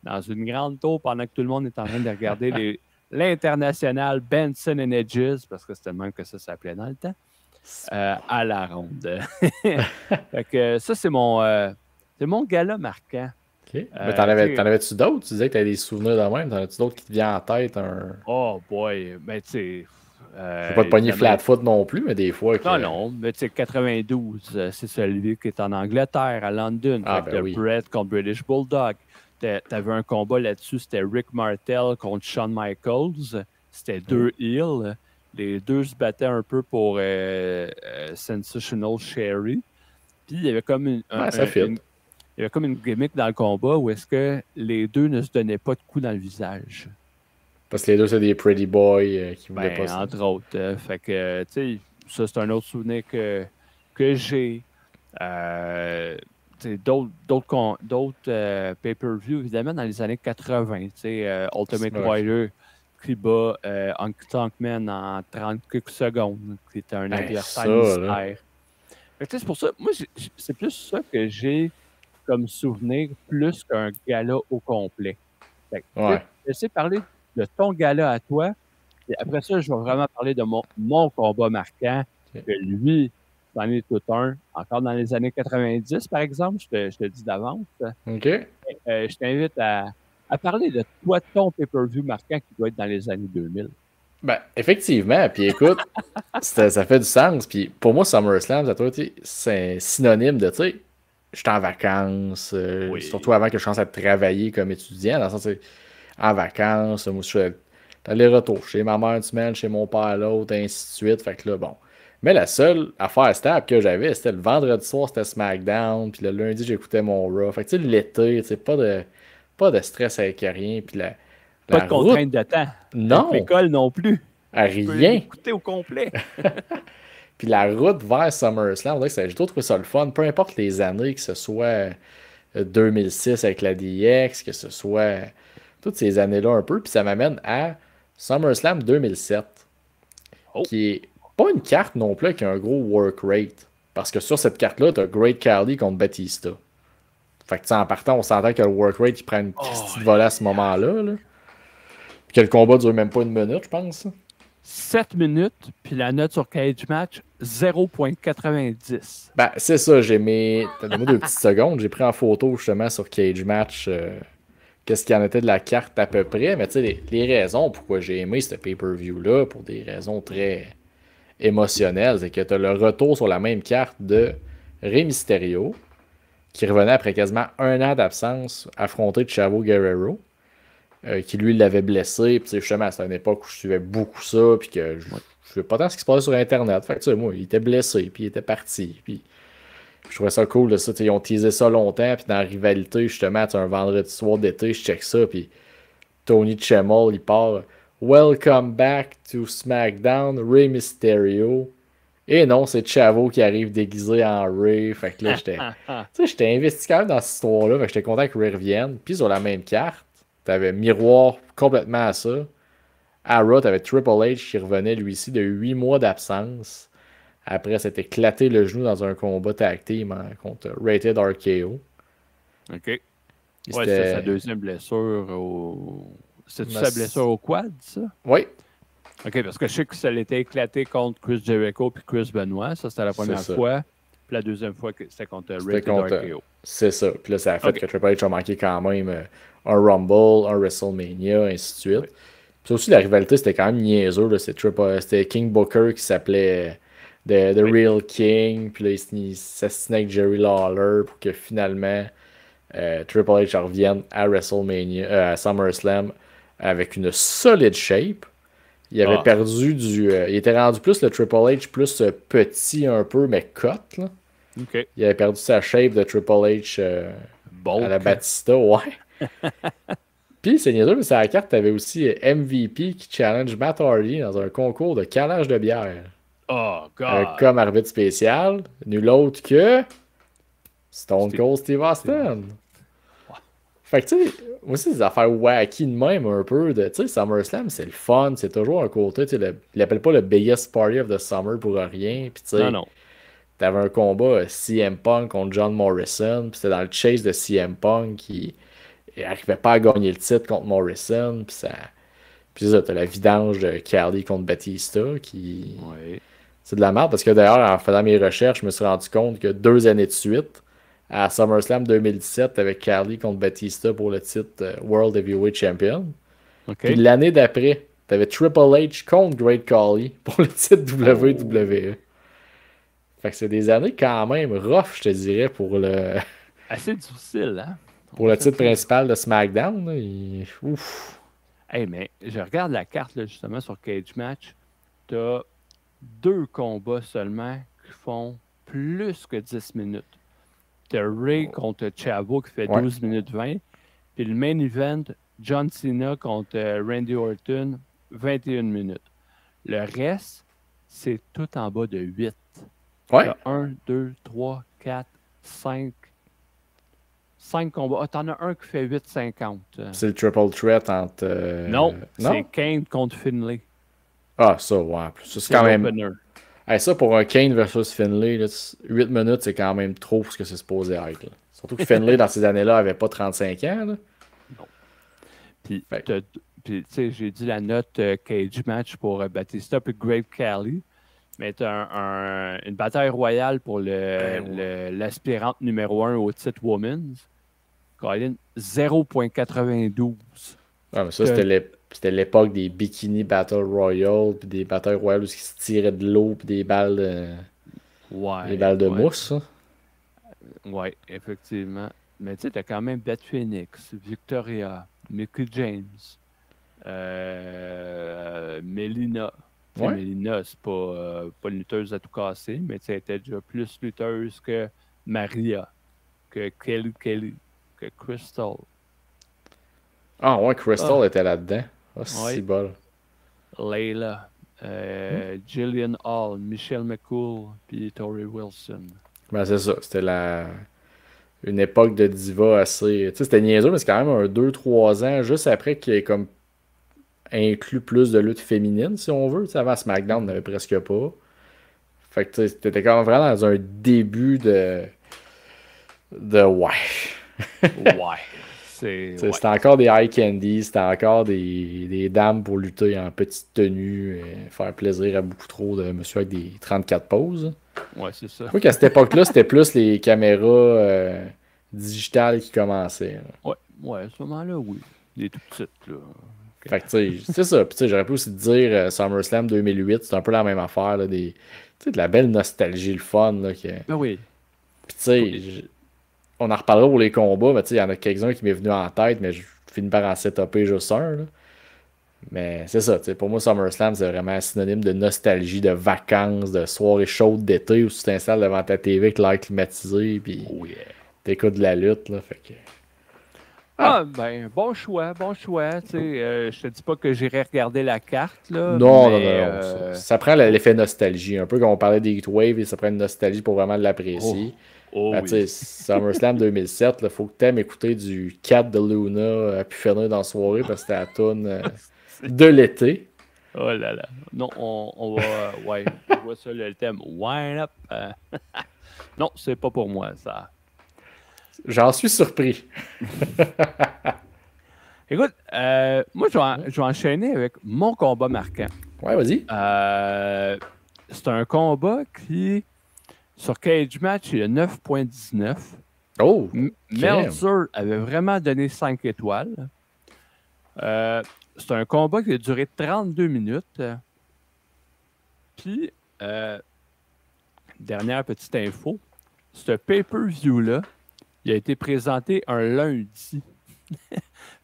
dans une grande tour pendant que tout le monde est en train de regarder l'international Benson and Edges, parce que c'était le même que ça s'appelait dans le temps, à la ronde. Fait que ça, c'est mon gala marquant. Okay. Mais t'en avais-tu d'autres? Tu disais que tu avais des souvenirs de même. T'en as-tu d'autres qui te viennent en tête? Oh boy, ben tu sais... je vais pas te pogner Flatfoot non plus, mais des fois... Non, mais tu sais, 92, c'est celui qui est en Angleterre, à London. Brett contre British Bulldog. T'avais un combat là-dessus, c'était Rick Martel contre Shawn Michaels. C'était 2 heels. Les deux se battaient un peu pour Sensational Sherry. Puis il y avait comme il y avait comme une gimmick dans le combat où est-ce que les deux ne se donnaient pas de coups dans le visage. Parce que les deux, c'est des pretty boys qui voulaient pas ça. Entre autres. Fait que, tu sais, ça, c'est un autre souvenir que j'ai. D'autres pay-per-view, évidemment, dans les années 80. Ultimate Warrior qui bat Honky Tonk Man en 30 quelques secondes, qui était un adversaire mystère. C'est pour ça, moi, c'est plus ça que j'ai comme souvenir, plus qu'un gala au complet. Je sais parler de ton gala à toi, et après ça, je vais vraiment parler de mon combat marquant, que lui, c'en est tout un. Encore dans les années 90, par exemple, je te dis d'avance. OK. Je t'invite à À parler de toi, ton pay-per-view marquant qui doit être dans les années 2000. Ben, effectivement. Puis écoute, ça fait du sens. Puis pour moi, SummerSlam, c'est synonyme de, tu sais, je suis en vacances, surtout avant que je commence à travailler comme étudiant. Dans le sens, en vacances, moi, je fais l'aller-retour chez ma mère une semaine, chez mon père l'autre, et ainsi de suite. Fait que là, bon. Mais la seule affaire stable que j'avais, c'était le vendredi soir, c'était SmackDown. Puis le lundi, j'écoutais mon Raw. Fait que tu sais, l'été, tu sais, pas de stress avec rien. Puis Pas la de route, contrainte de temps. Avec non, l'école non plus. à Tu peux rien. l'écouter au complet. Puis la route vers SummerSlam, on dirait que j'ai toujours trouvé ça le fun. Peu importe les années, que ce soit 2006 avec la DX, que ce soit toutes ces années-là un peu. Puis ça m'amène à SummerSlam 2007, Oh. qui est pas une carte non plus avec un gros work rate. Parce que sur cette carte-là, t'as Great Khali contre Batista. Fait que tu sais, en partant, on s'entend que le work rate, il prend une petite volée à ce moment-là. Là. Puis que le combat dure même pas une minute, je pense. 7 minutes, puis la note sur Cage Match, 0.90. Ben, c'est ça, j'ai mis. Donne-moi 2 petites secondes. J'ai pris en photo justement sur Cage Match qu'est-ce qu'il y en était de la carte à peu près. Mais tu sais, les raisons pourquoi j'ai aimé ce pay-per-view-là, pour des raisons très émotionnelles, c'est que tu as le retour sur la même carte de Rey Mysterio, qui revenait après quasiment 1 an d'absence, affronter Chavo Guerrero, qui lui l'avait blessé. Puis justement, c'était une époque où je suivais beaucoup ça, puis que je ne pas tant ce qui se passait sur Internet. Fait que tu sais, moi, il était blessé, puis il était parti. Puis je trouvais ça cool de ça. Ils ont teasé ça longtemps, puis dans la rivalité, justement, un vendredi soir d'été, je check ça, puis Tony Chemol, il part Welcome back to SmackDown, Rey Mysterio. Et non, c'est Chavo qui arrive déguisé en Rey. Fait que là, j'étais investi quand même dans cette histoire-là. Fait que j'étais content que Rey revienne. Puis sur la même carte, t'avais miroir complètement à ça. À Raw, t'avais Triple H qui revenait lui aussi de 8 mois d'absence. Après, s'était éclaté le genou dans un combat tag team contre Rated RKO. OK. Ouais, c'était sa deuxième blessure au. C'était sa blessure au quad, ça? Oui. OK, parce que je sais que ça l'était éclaté contre Chris Jericho puis Chris Benoit. Ça, c'était la première fois. Puis la deuxième fois, c'était contre Rated RKO. C'est ça. Puis là, ça a fait que Triple H a manqué quand même un Rumble, un WrestleMania, ainsi de suite. Puis aussi, la rivalité, c'était quand même niaiseux. Là. C'était King Booker qui s'appelait The Real King. Puis là, il s'assassinait avec Jerry Lawler pour que finalement Triple H revienne à WrestleMania, à SummerSlam avec une solide shape. Il avait perdu il était rendu plus le Triple H, plus petit un peu, mais cut. Là. Okay. Il avait perdu sa shape de Triple H à la Batista, ouais. Puis c'est niaiseux, mais sur la carte, t'avais aussi MVP qui challenge Matt Hardy dans un concours de calage de bière. Oh, God! Comme arbitre spécial, nul autre que Stone Cold Steve Austin. Fait que, tu sais, moi aussi, des affaires wacky de même un peu. Tu sais, SummerSlam, c'est le fun, c'est toujours un côté. Tu sais, il l'appelle pas le biggest party of the summer pour rien. Puis, tu sais, t'avais un combat CM Punk contre John Morrison. Puis, c'était dans le chase de CM Punk qui n'arrivait pas à gagner le titre contre Morrison. Puis, ça, t'as la vidange de Khali contre Batista qui. Ouais. C'est de la merde parce que d'ailleurs, en faisant mes recherches, je me suis rendu compte que 2 années de suite, à SummerSlam 2017 avec Khali contre Batista pour le titre World Heavyweight Champion. Okay. Puis l'année d'après, t'avais Triple H contre Great Khali pour le titre WWE. Fait que c'est des années quand même rough, je te dirais, pour le. Assez difficile, hein? Pour le titre principal de SmackDown. Là, ouf. Hey, mais je regarde la carte là, justement sur Cage Match. T'as 2 combats seulement qui font plus que 10 minutes. T'as Ray contre Chavo qui fait 12 minutes 20. Puis le main event, John Cena contre Randy Orton, 21 minutes. Le reste, c'est tout en bas de 8. Ouais. 1, 2, 3, 4, 5. 5 combats. Ah, t'en as un qui fait 8,50. C'est le triple threat entre. Non, c'est Kane contre Finlay. Ah, ça, ouais. Ça, c'est quand même. Hey, ça, pour un Kane versus Finlay, là, 8 minutes, c'est quand même trop pour ce que c'est supposé être. Là. Surtout que Finlay, dans ces années-là, avait pas 35 ans. Là. Non. Puis, tu sais, j'ai dit la note Cage Match pour Batista et Great Khali. Mais tu as une bataille royale pour l'aspirante numéro 1 au titre Women's. Colin, 0,92. Ah, mais ça, c'était l'époque des Bikini Battle Royale, puis des Battle Royale où ils se tiraient de l'eau, puis des balles de Ouais, mousse, ça. ouais, effectivement. Mais tu sais, t'as quand même Beth Phoenix, Victoria, Mickey James, Melina. Tu sais, Ouais. Melina, c'est pas une lutteuse à tout casser, mais tu sais, elle était déjà plus lutteuse que Maria, que Kelly, que Crystal. Ah, ouais, Crystal Ah, était là-dedans. Ah, ouais, si bol. Layla, Jillian Hall, Michelle McCool, puis Tori Wilson. Ben, c'est ça. C'était une époque de diva assez. Tu sais, c'était niaiseux, mais c'est quand même un 2-3 ans juste après qu'il ait comme inclus plus de lutte féminine, si on veut. Tu sais, avant SmackDown, on n'avait presque pas. Fait que tu sais, t'étais quand même vraiment dans un début ouais. Ouais, c'est. Tu sais, Ouais. c'était encore des high candy, c'était encore des dames pour lutter en petite tenue, et faire plaisir à beaucoup trop de monsieur avec des 34 poses. Ouais, c'est ça. Je crois qu'à cette époque-là, c'était plus les caméras digitales qui commençaient, là. Ouais, ouais, à ce moment-là, oui. Il est tout petit, là. Ok. Fait que, tu sais, c'est ça. Puis, tu sais, j'aurais pu aussi te dire SummerSlam 2008, c'est un peu la même affaire, là, tu sais, de la belle nostalgie, le fun, là. Ben oui. Puis, tu sais, on en reparlera pour les combats, mais tu sais, il y en a quelques-uns qui m'est venu en tête, mais je finis par en setuper juste un, là. Mais c'est ça, tu sais, pour moi, SummerSlam, c'est vraiment un synonyme de nostalgie, de vacances, de soirées chaudes d'été où tu t'installes devant ta TV avec l'air climatisé, puis Oh yeah. t'écoutes de la lutte, là. Fait que. Ah! Ah, ben, bon choix, bon choix. Tu sais, je te dis pas que j'irai regarder la carte, là, Non, non, non, mais. non. Ça prend l'effet nostalgie. Un peu comme on parlait des Heatwave, et ça prend une nostalgie pour vraiment Oh, l'apprécier. oh Ben, tu sais, oui. SummerSlam 2007, il faut que t'aimes écouter du Cat de Luna à pu finir dans la soirée parce que c'était la toune de l'été. Oh là là. Non, on va. Ouais, je vois ça, le thème. Wind up. Non, c'est pas pour moi, ça. J'en suis surpris. Écoute, moi, je vais enchaîner avec mon combat marquant. Ouais, vas-y. C'est un combat qui, sur Cage Match, il y a 9,19. Oh, crème. Meltzer avait vraiment donné 5 étoiles. C'est un combat qui a duré 32 minutes. Puis, dernière petite info, ce pay-per-view-là, il a été présenté un lundi.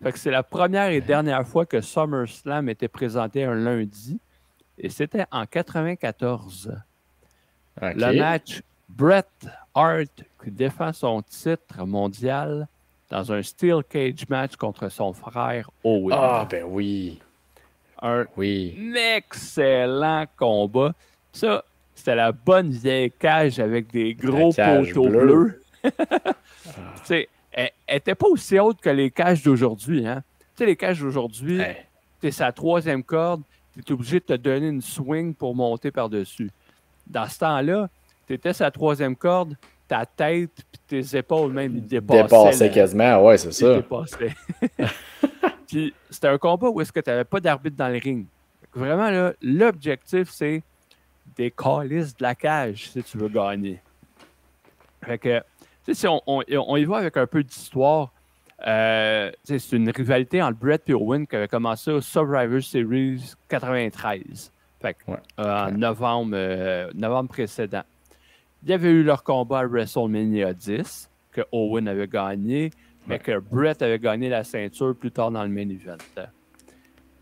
Fait que c'est la première et dernière fois que SummerSlam était présenté un lundi. Et c'était en 94. OK. Le match Bret Hart qui défend son titre mondial dans un Steel Cage match contre son frère Owen. Ah, ben oui. Un Oui. excellent combat. Ça, c'était la bonne vieille cage avec des gros cage poteaux bleue. bleus. Tu sais, elle n'était pas aussi haute que les cages d'aujourd'hui. Hein? Tu sais, les cages d'aujourd'hui, Hey. tu es sa troisième corde, tu es obligé de te donner une swing pour monter par-dessus. Dans ce temps-là, tu étais sa troisième corde, ta tête et tes épaules même, ils Dépassait quasiment, ouais, c'est ils ça. dépassaient. Puis c'était un combat où est-ce que tu n'avais pas d'arbitre dans le ring. Vraiment, là, l'objectif, c'est des calices de la cage si tu veux gagner. Fait que, tu sais, si on y va avec un peu d'histoire, c'est une rivalité entre Bret et Owen qui avait commencé au Survivor Series 93. Fait que, Ouais. en novembre précédent. Il y avait eu leur combat à WrestleMania 10, que Owen avait gagné, mais que Bret avait gagné la ceinture plus tard dans le main event.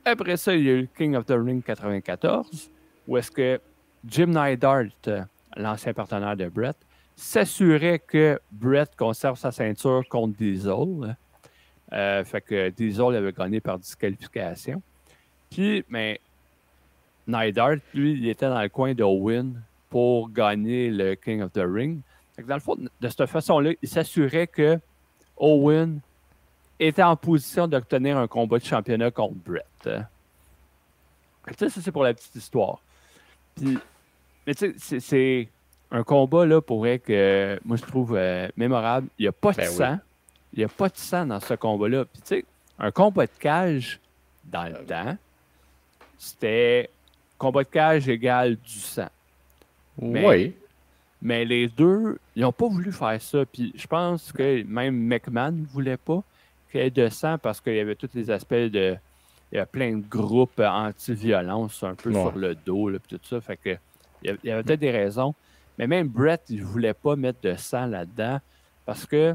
Après ça, il y a eu le King of the Ring 94, où est-ce que Jim Neidhart, l'ancien partenaire de Bret, s'assurait que Bret conserve sa ceinture contre Diesel. Fait que Diesel avait gagné par disqualification. Puis, mais Neidhart, lui, il était dans le coin d'Owen pour gagner le King of the Ring. Fait que dans le fond, de cette façon-là, il s'assurait que Owen était en position d'obtenir un combat de championnat contre Bret. Tu sais, ça, c'est pour la petite histoire. Puis, mais tu sais, c'est un combat, là, pour vrai, que moi, je trouve mémorable. Il n'y a pas de sang. Il n'y a pas de sang dans ce combat-là. Puis, tu sais, un combat de cage, dans le temps, c'était combat de cage égale du sang. Oui. Mais les deux, ils n'ont pas voulu faire ça. Puis je pense que même McMahon ne voulait pas qu'il y ait de sang parce qu'il y avait tous les aspects de. Il y a plein de groupes anti-violence un peu sur le dos, là, puis tout ça. Fait que il y avait peut-être des raisons. Mais même Brett, il ne voulait pas mettre de sang là-dedans parce que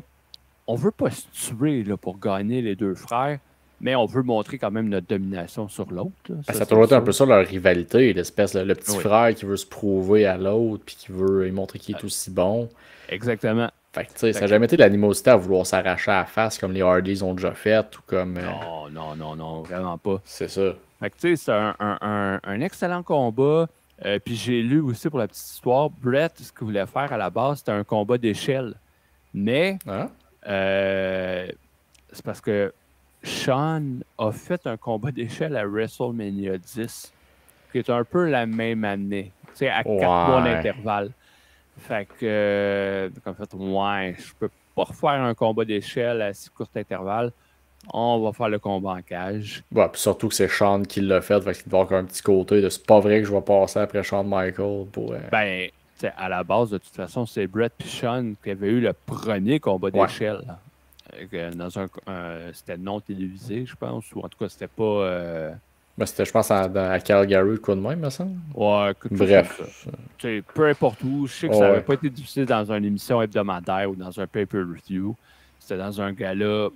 on veut pas se tuer là, pour gagner les deux frères, mais on veut montrer quand même notre domination sur l'autre. Ça a toujours été un peu ça leur rivalité, l'espèce, le petit frère qui veut se prouver à l'autre puis qui veut lui montrer qu'il est aussi bon. Exactement. Fait que, tu sais, ça n'a jamais été de l'animosité à vouloir s'arracher à la face comme les Hardys ont déjà fait ou comme. Non, vraiment pas. C'est ça. Fait que, tu sais, c'est un excellent combat. Puis j'ai lu aussi pour la petite histoire, Brett, ce qu'il voulait faire à la base, c'était un combat d'échelle. Mais c'est parce que Sean a fait un combat d'échelle à WrestleMania 10, qui est un peu la même année, tu sais, à 4 mois d'intervalle. Fait que, en fait, je peux pas refaire un combat d'échelle à si court intervalle. On va faire le combat en cage. Ouais, puis surtout que c'est Sean qui l'a fait qu'il doit avoir un petit côté de c'est pas vrai que je vais passer après Shawn Michaels pour. Ben, à la base, de toute façon, c'est Brett et Sean qui avaient eu le premier combat d'échelle. C'était non télévisé, je pense, ou en tout cas, c'était pas. Ben, c'était, je pense, à Calgary, quoi de même, me semble. Ouais, bref. Peu importe où, je sais que ça n'avait pas été diffusé dans une émission hebdomadaire ou dans un pay-per-view. C'était dans un gala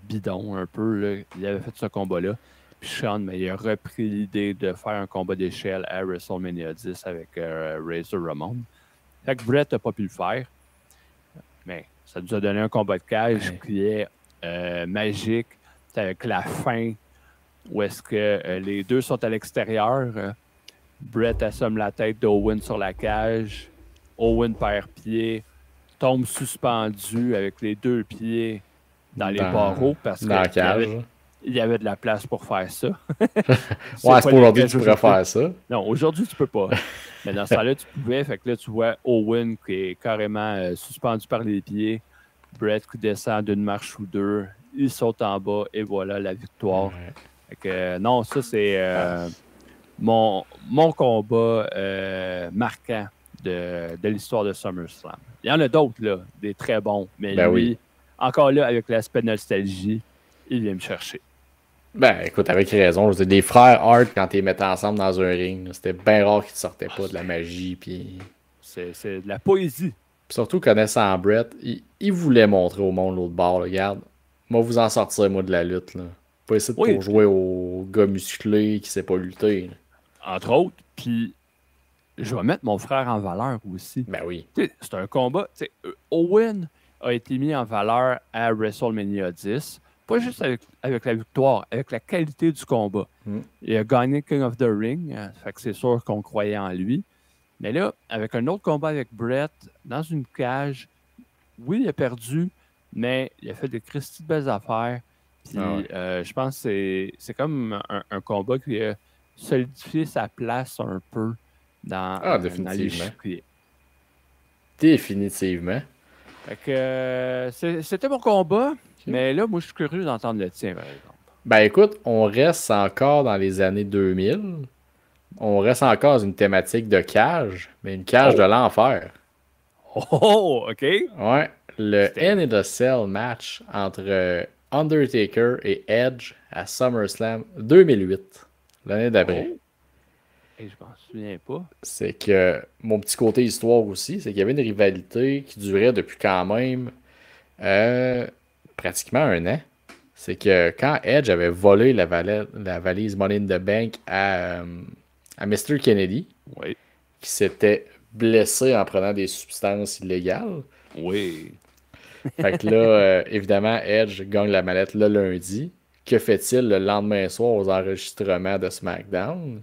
bidon, un peu. Là. Il avait fait ce combat-là. Puis Sean, mais il a repris l'idée de faire un combat d'échelle à WrestleMania 10 avec Razor Ramon. Fait que Brett n'a pas pu le faire. Mais ça nous a donné un combat de cage qui est magique. Avec la fin où est-ce que les deux sont à l'extérieur. Brett assomme la tête d'Owen sur la cage. Owen perd pied. Tombe suspendu avec les deux pieds dans les barreaux parce qu'il y avait de la place pour faire ça. C'est pas aujourd'hui que tu pourrais faire ça. Non, aujourd'hui, tu peux pas. Mais dans ce temps-là, tu pouvais. Fait que là, tu vois Owen qui est carrément suspendu par les pieds. Brett qui descend d'une marche ou deux. Il saute en bas et voilà la victoire. Fait que, non, ça, c'est mon combat marquant de l'histoire de SummerSlam. Il y en a d'autres, là, des très bons. Mais lui, encore là, avec l'aspect nostalgie, il vient me chercher. Ben, écoute, avec raison. Je veux dire, des frères Hart, quand ils les mettaient ensemble dans un ring, c'était bien rare qu'ils ne sortaient pas de la magie. Puis... C'est de la poésie. Puis surtout, connaissant Brett, il voulait montrer au monde l'autre bord. Là. Regarde, moi, vous en sortir, moi, de la lutte. Là. Pas essayer de pour jouer au gars musclé qui sait pas lutter. Là. Entre autres, puis je vais mettre mon frère en valeur aussi. Ben oui. C'est un combat. Owen a été mis en valeur à WrestleMania 10. Pas juste avec la victoire, avec la qualité du combat. Il a gagné King of the Ring, fait que c'est sûr qu'on croyait en lui. Mais là, avec un autre combat avec Brett, dans une cage, oui, il a perdu, mais il a fait de Christy de belles affaires. Puis je pense que c'est comme un combat qui a solidifié sa place un peu dans l'échiquier. Définitivement. Fait que c'était mon combat. Mais là, moi, je suis curieux d'entendre le tien, par exemple. Ben écoute, on reste encore dans les années 2000. On reste encore dans une thématique de cage, mais une cage de l'enfer. Oh, OK. Ouais. Le Hell in a Cell match entre Undertaker et Edge à SummerSlam 2008, l'année d'après. Et je m'en souviens pas. C'est que mon petit côté histoire aussi, c'est qu'il y avait une rivalité qui durait depuis quand même pratiquement un an. C'est que quand Edge avait volé la valise Money in the Bank à Mr. Kennedy, qui s'était blessé en prenant des substances illégales. Oui. Fait que là, évidemment, Edge gagne la mallette le lundi. Que fait-il le lendemain soir aux enregistrements de SmackDown?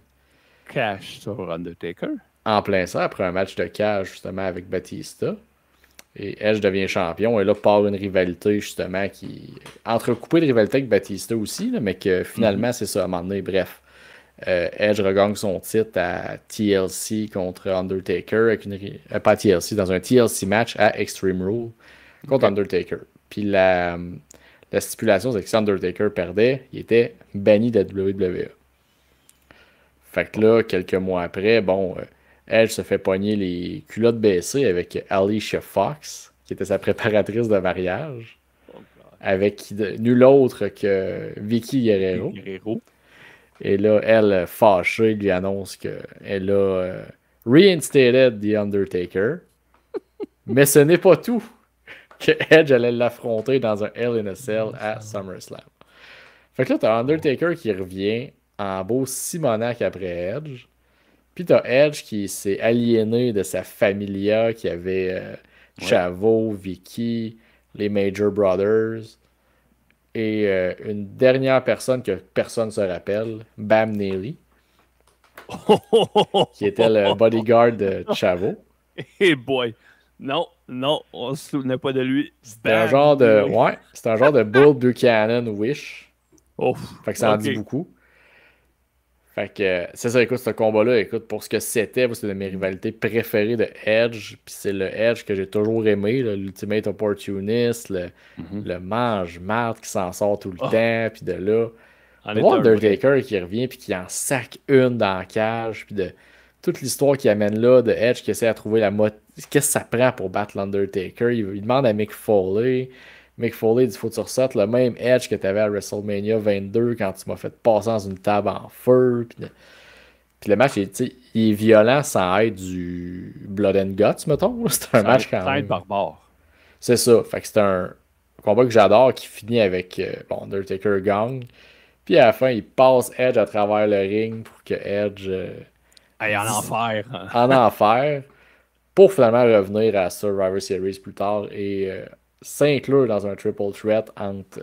Cash sur Undertaker. En plein ça, après un match de cage, justement, avec Batista. Et Edge devient champion. Et là, part une rivalité, justement, qui... entrecoupée de rivalité avec Batista aussi, là, mais que finalement, c'est ça, à un moment donné, bref. Edge regagne son titre à TLC contre Undertaker, avec pas TLC, dans un TLC match à Extreme Rule contre Undertaker. Puis la stipulation, c'est que si Undertaker perdait, il était banni de la WWE. Fait que là, quelques mois après, bon, Edge se fait pogner les culottes baissées avec Alicia Fox, qui était sa préparatrice de mariage, avec nul autre que Vicky Guerrero. Et là, elle, fâchée, lui annonce qu'elle a reinstated The Undertaker. Mais ce n'est pas tout. Que Edge allait l'affronter dans un Hell in a Cell à SummerSlam. Fait que là, t'as Undertaker qui revient en beau Simonac après Edge. Puis t'as Edge qui s'est aliéné de sa familia, qui avait Chavo, Vicky, les Major Brothers. Et une dernière personne que personne ne se rappelle, Bam Neely, qui était le bodyguard de Chavo. Hey boy! Non, on se souvenait pas de lui. C'était un genre de. Ouais, c'était un genre de Bull Buchanan Wish. Ouf, fait que ça en dit beaucoup. Fait que c'est ça, écoute, ce combat-là, écoute, pour ce que c'était, c'est une de mes rivalités préférées de Edge. Puis c'est le Edge que j'ai toujours aimé, l'Ultimate Opportunist, le mange-marde qui s'en sort tout le temps. Puis de là, de voir Undertaker qui revient puis qui en sac une dans la cage. Puis de toute l'histoire qui amène là, de Edge qui essaie de trouver qu'est-ce que ça prend pour battre l'Undertaker. Il demande à Mick Foley. Mick Foley dit faut que tu ressortes le même Edge que tu avais à WrestleMania 22 quand tu m'as fait passer dans une table en feu. Puis le match, il est violent sans être du Blood and Guts, mettons. C'est un match quand même. Barbare. C'est ça. Fait que c'est un combat que j'adore qui finit avec Undertaker gagne. Puis à la fin, il passe Edge à travers le ring pour que Edge. En enfer. En enfer. Pour finalement revenir à Survivor Series plus tard et s'inclure dans un triple threat entre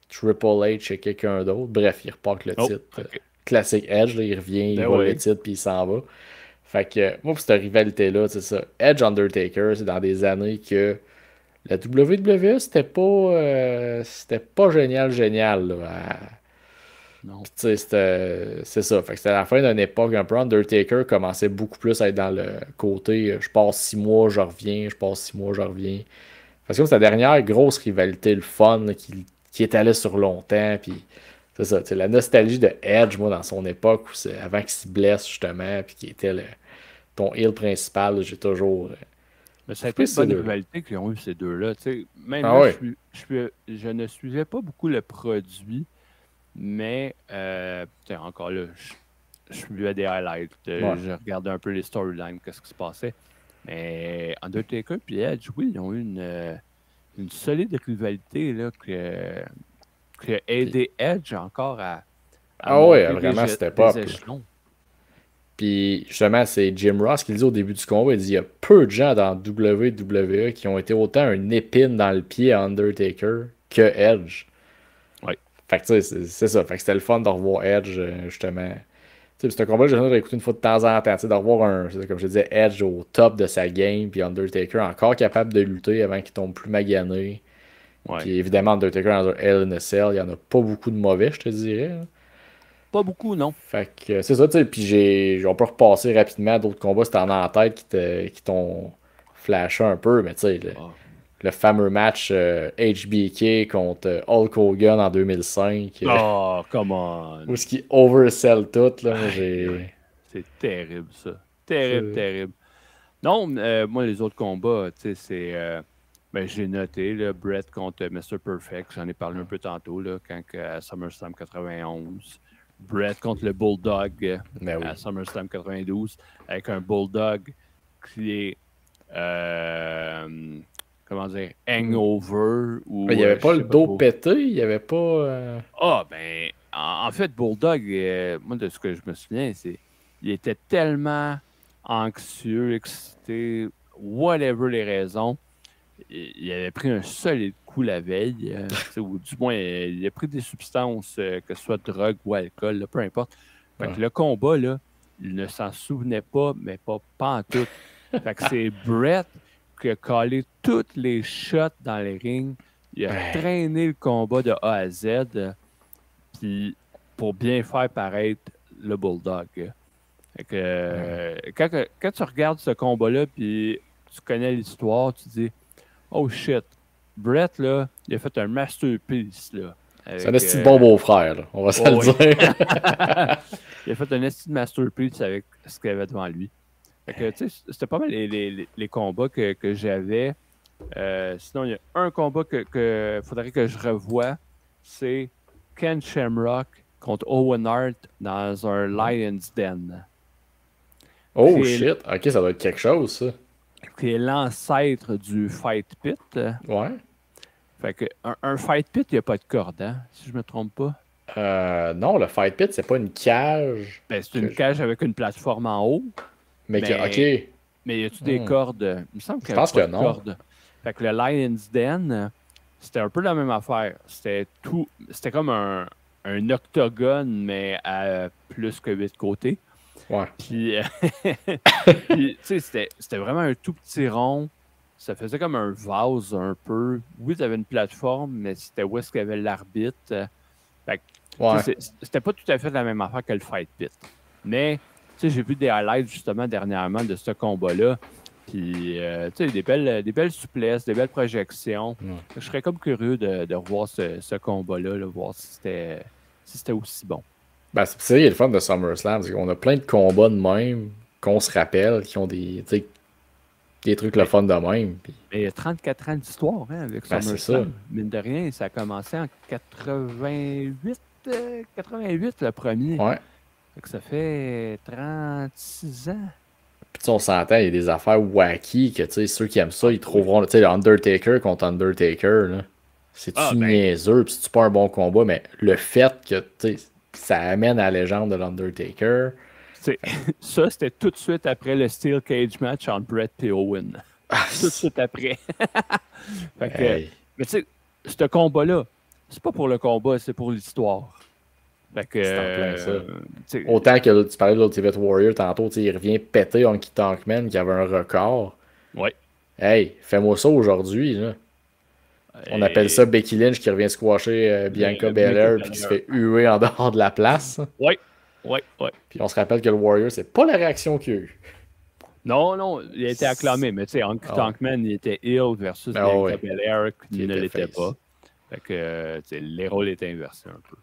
Triple H et quelqu'un d'autre. Bref, il repart le titre. Okay. Classique Edge, là, il revient, il voit le titre puis il s'en va. Fait que moi, pour cette rivalité-là, c'est ça. Edge Undertaker, c'est dans des années que la WWE, c'était pas génial. Là, non. C'est ça. Fait que c'était la fin d'une époque un peu. Undertaker commençait beaucoup plus à être dans le côté je passe 6 mois, je reviens, je passe 6 mois, je reviens. Parce que c'est la dernière grosse rivalité, le fun, qui est allé sur longtemps. Puis c'est ça. La nostalgie de Edge, moi, dans son époque, avant qu'il se blesse justement, puis qui était ton heel principal, j'ai toujours. Mais ça a été une bonne rivalité qu'ils ont eu ces deux-là. Même là, je ne suivais pas beaucoup le produit. Mais, encore là, je suivais des highlights. Je regardais un peu les storylines, qu'est-ce qui se passait. Mais Undertaker et Edge, oui, ils ont eu une solide rivalité là, qui a aidé Edge encore à vraiment, c'était pas. Puis, justement, c'est Jim Ross qui le dit au début du combat. Il dit il y a peu de gens dans WWE qui ont été autant une épine dans le pied à Undertaker que Edge. Fait que c'est ça. Fait que c'était le fun de revoir Edge, justement. C'est un combat que j'ai besoin d'écouter une fois de temps en temps. De revoir comme je disais, Edge au top de sa game, puis Undertaker encore capable de lutter avant qu'il tombe plus magané. Puis évidemment, Undertaker dans un Hell in a Cell, il n'y en a pas beaucoup de mauvais, je te dirais. Hein. Pas beaucoup, non. Fait que c'est ça, tu sais. Puis on peut repasser rapidement à d'autres combats si t'en as en tête qui t'ont flashé un peu, mais tu sais. Le fameux match HBK contre Hulk Hogan en 2005. Oh, come on! Où est-ce qu'il oversell tout, là. C'est terrible, ça. Terrible. Non, moi, les autres combats, tu sais, c'est... j'ai noté, là, Brett contre Mr. Perfect. J'en ai parlé un peu tantôt, là, quand à SummerSlam 91. Brett contre le Bulldog à SummerSlam 92. Avec un Bulldog qui est... comment dire, hangover. Il n'y avait pas le dos pété, il n'y avait pas... en fait, Bulldog, moi, de ce que je me souviens, il était tellement anxieux, excité, whatever les raisons. Il avait pris un solide coup la veille, ou du moins, il a pris des substances, que ce soit drogue ou alcool, là, peu importe. Fait que le combat, là, il ne s'en souvenait pas, mais pas en tout. Fait que c'est Brett qui a collé toutes les shots dans les rings. Il a traîné le combat de A à Z puis pour bien faire paraître le Bulldog. Fait que, quand tu regardes ce combat-là puis tu connais l'histoire, tu dis « Oh shit, Brett, là, il a fait un masterpiece. » C'est un petit bon beau-frère, là. On va se le dire. Il a fait un esti de masterpiece avec ce qu'il avait devant lui. Fait que, tu sais, c'était pas mal les combats que j'avais. Sinon, il y a un combat que faudrait que je revoie. C'est Ken Shamrock contre Owen Hart dans un Lion's Den. Oh Qui est, shit, ok, ça doit être quelque chose, ça. qui est l'ancêtre du Fight Pit. Ouais. Fait que un Fight Pit, il n'y a pas de corde, hein, si je me trompe pas. Non, le Fight Pit, c'est pas une cage. Ben, c'est une cage avec une plateforme en haut. Mais que, ok. Mais y a-tu des cordes? Il me semble qu'il Je n'y a pense pas que de non. cordes. Fait que le Lion's Den, c'était un peu la même affaire. C'était comme un octogone, mais à plus que 8 côtés. Ouais. Puis, tu sais, c'était vraiment un tout petit rond. Ça faisait comme un vase un peu. Oui, tu avais une plateforme, mais c'était où est-ce qu'il y avait l'arbitre. Fait que, Ouais. c'était pas tout à fait la même affaire que le Fight Pit. Mais, tu sais, j'ai vu des highlights justement dernièrement de ce combat-là. Puis, tu sais, des belles souplesses, des belles projections. Je serais comme curieux de revoir ce combat-là, voir si c'était aussi bon. Ben, c'est ça, il y a le fun de SummerSlam. On a plein de combats de même qu'on se rappelle, qui ont des trucs le fun de même. Puis... Mais il y a 34 ans d'histoire hein, avec SummerSlam. Mine de rien, ça a commencé en 88, 88 le premier. Ouais. Fait que ça fait 36 ans. Puis on s'entend, il y a des affaires wacky que ceux qui aiment ça, ils trouveront. Tu sais, Undertaker contre Undertaker, c'est-tu niaiseux, puis c'est-tu pas un bon combat, mais le fait que ça amène à la légende de l'Undertaker. Ça, c'était tout de suite après le Steel Cage match entre Bret et Owen. Tout de suite après. Fait que, mais tu sais, ce combat-là, c'est pas pour le combat, c'est pour l'histoire. Fait que, c'est en plein ça. Autant que tu parlais de l'Ultimate Warrior tantôt, il revient péter Honky Tonk Man qui avait un record. Ouais. Hey, fais-moi ça aujourd'hui. Là. On appelle ça Becky Lynch qui revient squasher Bianca Belair puis qui se fait huer en dehors de la place. Ouais. Puis on se rappelle que le Warrior, c'est pas la réaction qu'il y a eu. Non, il a été acclamé, mais tu sais, Honky Tonk Man, il était heel versus Bianca Belair qui ne l'était pas. Fait que les rôles étaient inversés un peu.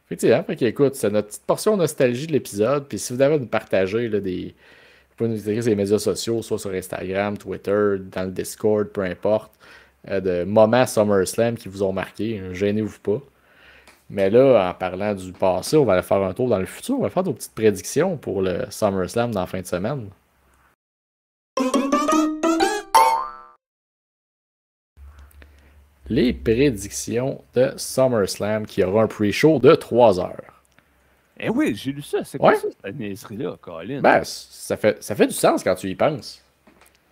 Effectivement, fait écoute, c'est notre petite portion nostalgie de l'épisode. Puis si vous avez à nous partager vous pouvez nous écrire sur les médias sociaux, soit sur Instagram, Twitter, dans le Discord, peu importe, de moments SummerSlam qui vous ont marqué. Gênez-vous pas. Mais là, en parlant du passé, on va aller faire un tour dans le futur. On va faire nos petites prédictions pour le SummerSlam dans la fin de semaine. Les prédictions de SummerSlam qui aura un pre-show de 3 heures. Eh oui, j'ai lu ça. C'est quoi ça, cette niaiserie-là, Colin? Ben, ça fait du sens quand tu y penses.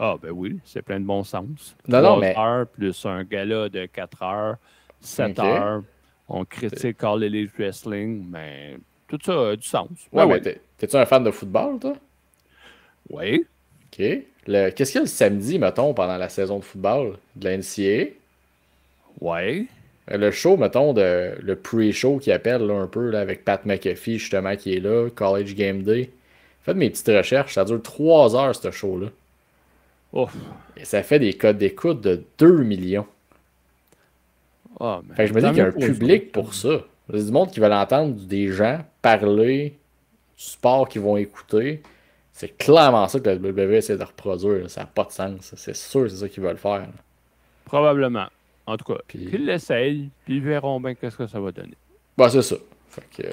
Ah, ben oui, c'est plein de bon sens. Non, 3 heures plus un gala de 4 heures, 7 heures. On critique All Elite Wrestling, mais tout ça a du sens. Ouais, mais t'es-tu un fan de football, toi? Oui. OK. Qu'est-ce qu'il y a le samedi, mettons, pendant la saison de football de la NCAA? Ouais. Le show, mettons, le pre-show qui appelle là, un peu là, avec Pat McAfee, justement, qui est là, College Game Day. Faites mes petites recherches, ça dure 3 heures, ce show-là. Ouf. Et ça fait des codes d'écoute de 2 millions. Oh, fait que je me dis qu'il y a un public pour ça. Il y a du monde qui veulent entendre des gens parler du sport qu'ils vont écouter. C'est clairement ça que la WWE essaie de reproduire. Là. Ça n'a pas de sens. C'est sûr que c'est ça qu'ils veulent faire. Là. Probablement. En tout cas, qu'ils l'essayent, puis ils verront bien qu'est-ce que ça va donner. Bah, c'est ça. Fait que,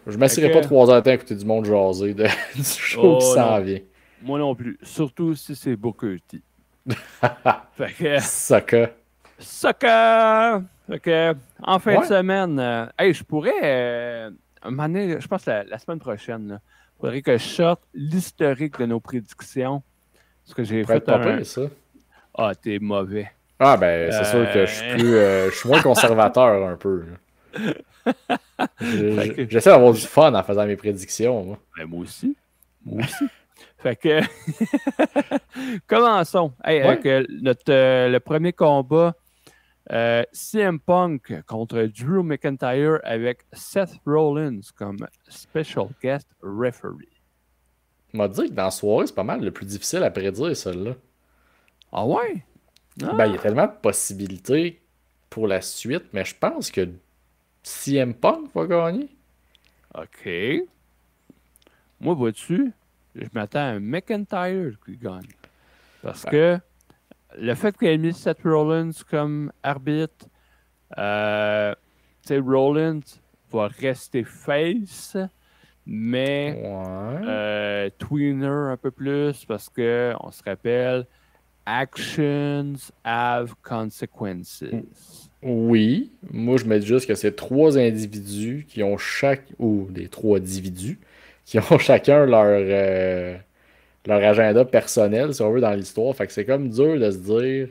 je m'assirais pas 3 heures de temps à écouter du monde jaser du show qui s'en vient. Moi non plus. Surtout si c'est Booker T. Fait que... Soccer. Fait que, en fin de semaine, je pourrais... un moment donné, je pense la semaine prochaine, il faudrait que je sorte l'historique de nos prédictions. Parce que j'ai fait pas pire, ça. Ah, t'es mauvais. Ah, ben, c'est sûr que je suis moins conservateur un peu. J'essaie d'avoir du fun en faisant mes prédictions. Moi, ben, moi aussi. Fait que, commençons avec le premier combat. CM Punk contre Drew McIntyre avec Seth Rollins comme special guest referee. Il m'a dit que dans la soirée, c'est pas mal le plus difficile à prédire, celle-là. Ah ouais? Ben, il y a tellement de possibilités pour la suite, mais je pense que CM Punk va gagner. OK. Moi, vois-tu, je m'attends à un McIntyre qui gagne. Parce que le fait qu'il ait mis Seth Rollins comme arbitre, tu sais, Rollins va rester face, mais tweener un peu plus parce que on se rappelle, actions have consequences. Oui, moi je me dis juste que c'est 3 individus qui ont ou des 3 individus, qui ont chacun leur agenda personnel, si on veut, dans l'histoire. Fait que c'est comme dur de se dire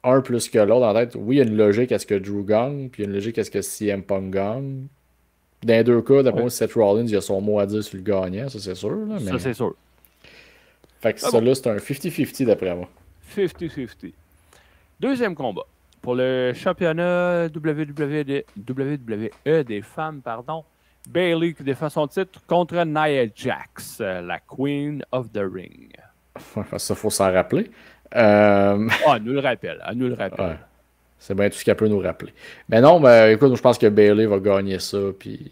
un plus que l'autre en tête. Oui, il y a une logique à ce que Drew gagne, puis il y a une logique à ce que CM Punk gagne. Dans les deux cas, d'après moi, Seth Rollins, il a son mot à dire sur le gagnant, ça c'est sûr. Là, mais... Ça, c'est sûr. Fait que ça là, c'est un 50-50 d'après moi. 50-50. Deuxième combat. Pour le championnat WWE des femmes, Bayley qui défend son titre contre Nia Jax, la Queen of the Ring. Ça, faut s'en rappeler. Elle nous le rappelle. Ouais. C'est bien tout ce qu'elle peut nous rappeler. Mais non, écoute, je pense que Bayley va gagner ça. Puis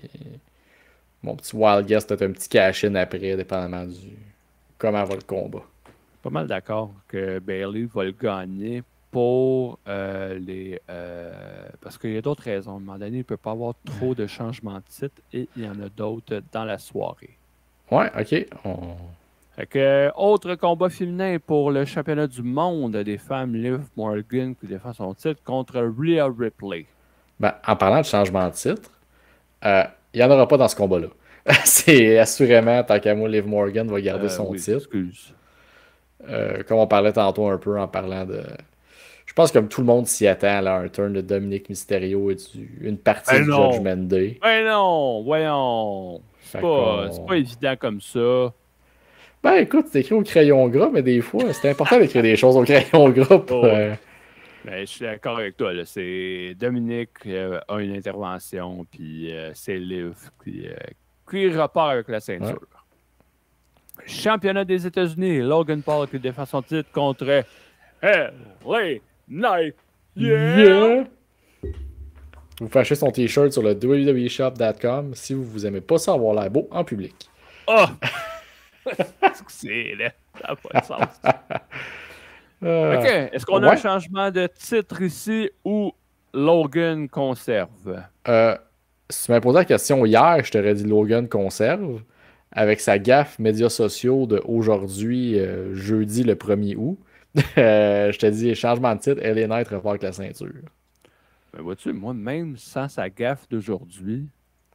mon petit wild guess, peut-être un petit cash-in après, dépendamment du comment va le combat. Pas mal d'accord que Bayley va le gagner pour parce qu'il y a d'autres raisons. À un moment donné, il ne peut pas avoir trop de changements de titre et il y en a d'autres dans la soirée. Ouais, ok. Fait que, autre combat féminin pour le championnat du monde des femmes, Liv Morgan qui défend son titre contre Rhea Ripley. En parlant de changement de titre, il n'y en aura pas dans ce combat-là. C'est assurément, tant qu'à moi, Liv Morgan va garder son titre. Excuse. Comme on parlait tantôt un peu en parlant de... Je pense que comme tout le monde s'y attend, là, un turn de Dominic Mysterio et une partie du Judgment Day. Non, voyons. C'est pas évident comme ça. Écoute, c'est écrit au crayon gras, mais des fois, c'est important d'écrire des choses au crayon gras. Je suis d'accord avec toi. C'est Dominic a une intervention, puis c'est Liv qui repart avec la ceinture. Ouais. Championnat des États-Unis, Logan Paul qui défend son titre contre LA Knight. Yeah! Vous fâchez son t-shirt sur le www.shop.com si vous aimez pas ça avoir l'air beau en public. C'est là. Ça n'a pas de sens. OK. Est-ce qu'on a un changement de titre ici ou Logan conserve? Si tu m'avais posé la question hier, je t'aurais dit Logan conserve. Avec sa gaffe médias sociaux d'aujourd'hui, jeudi le 1er août, je te dis changement de titre, LA Knight repart avec la ceinture. Vois-tu, moi, même sans sa gaffe d'aujourd'hui,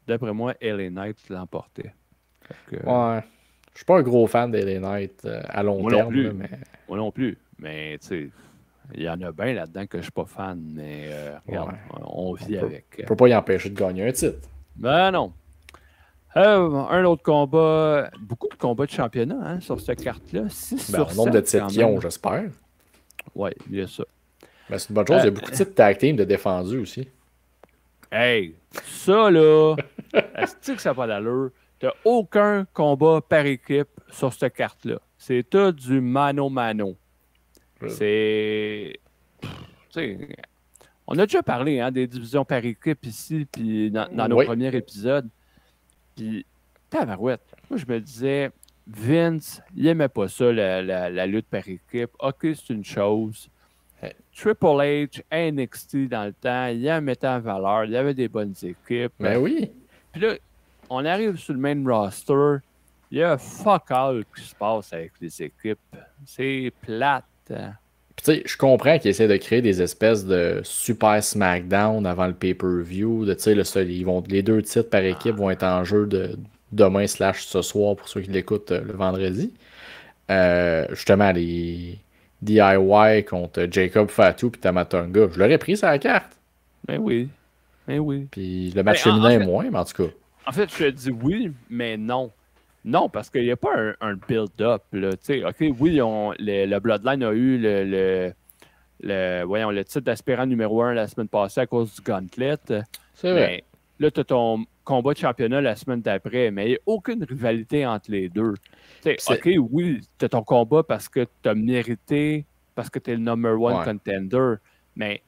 d'après moi, LA Knight l'emportait. Ouais. Je suis pas un gros fan d'LA Knight à long terme. Mais... Moi non plus. Mais tu sais, il y en a bien là-dedans que je suis pas fan. Mais regarde, on vit avec. On peut pas y empêcher de gagner un titre. Non. Un autre combat. Beaucoup de combats de championnat sur cette carte-là. 6 sur 7. Le nombre de titres qu'ils ont, j'espère. Oui, il y a ça. C'est une bonne chose. Il y a beaucoup de titres tag team de défendus aussi. Hey, ça là, est-ce que ça n'a pas d'allure? T'as aucun combat par équipe sur cette carte-là. C'est tout du mano-mano. C'est... On a déjà parlé des divisions par équipe ici, puis dans nos premiers épisodes. Puis, tabarouette. Moi, je me disais, Vince, il aimait pas ça, la lutte par équipe. OK, c'est une chose. Triple H, NXT dans le temps, il en mettait en valeur. Il y avait des bonnes équipes. Ben oui. Puis là, on arrive sur le main roster. Il y a fuck all qui se passe avec les équipes. C'est plate. Puis tu sais, je comprends qu'ils essaient de créer des espèces de super SmackDown avant le pay-per-view. Les 2 titres par équipe vont être en jeu de demain / ce soir pour ceux qui l'écoutent le vendredi. Justement, les DIY contre Jacob Fatu puis Tamatonga. Je l'aurais pris sur la carte. Ben oui. Puis le match féminin est moins, mais en tout cas. En fait, je te dis oui, mais non. Non, parce qu'il n'y a pas un build-up. OK, oui, le Bloodline a eu le titre d'aspirant numéro 1 la semaine passée à cause du Gauntlet. C'est vrai. Là, tu as ton combat de championnat la semaine d'après, mais il n'y a aucune rivalité entre les deux. OK, oui, tu as ton combat parce que tu as mérité, parce que tu es le number 1 contender, mais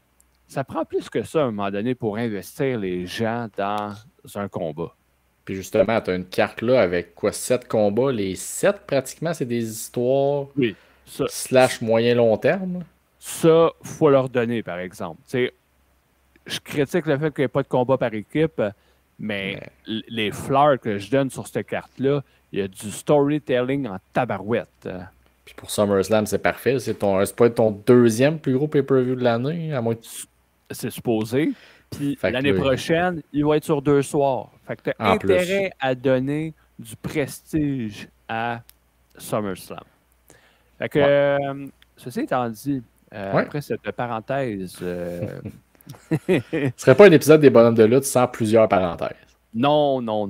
ça prend plus que ça à un moment donné pour investir les gens dans un combat. Puis justement, tu as une carte là avec quoi, 7 combats. Les 7, pratiquement, c'est des histoires Oui, ça, slash moyen-long terme. ça, faut leur donner, par exemple. Tu sais, je critique le fait qu'il n'y ait pas de combat par équipe, mais les fleurs que je donne sur cette carte-là, il y a du storytelling en tabarouette. Puis pour SummerSlam, c'est parfait. C'est pas ton deuxième plus gros pay-per-view de l'année, à moins que C'est supposé. Puis Fait que l'année là, prochaine, il va être sur 2 soirs. Fait que tu as En intérêt à donner du prestige à SummerSlam. Fait que, ceci étant dit, après cette parenthèse, ce serait pas un épisode des bonhommes de lutte sans plusieurs parenthèses. non.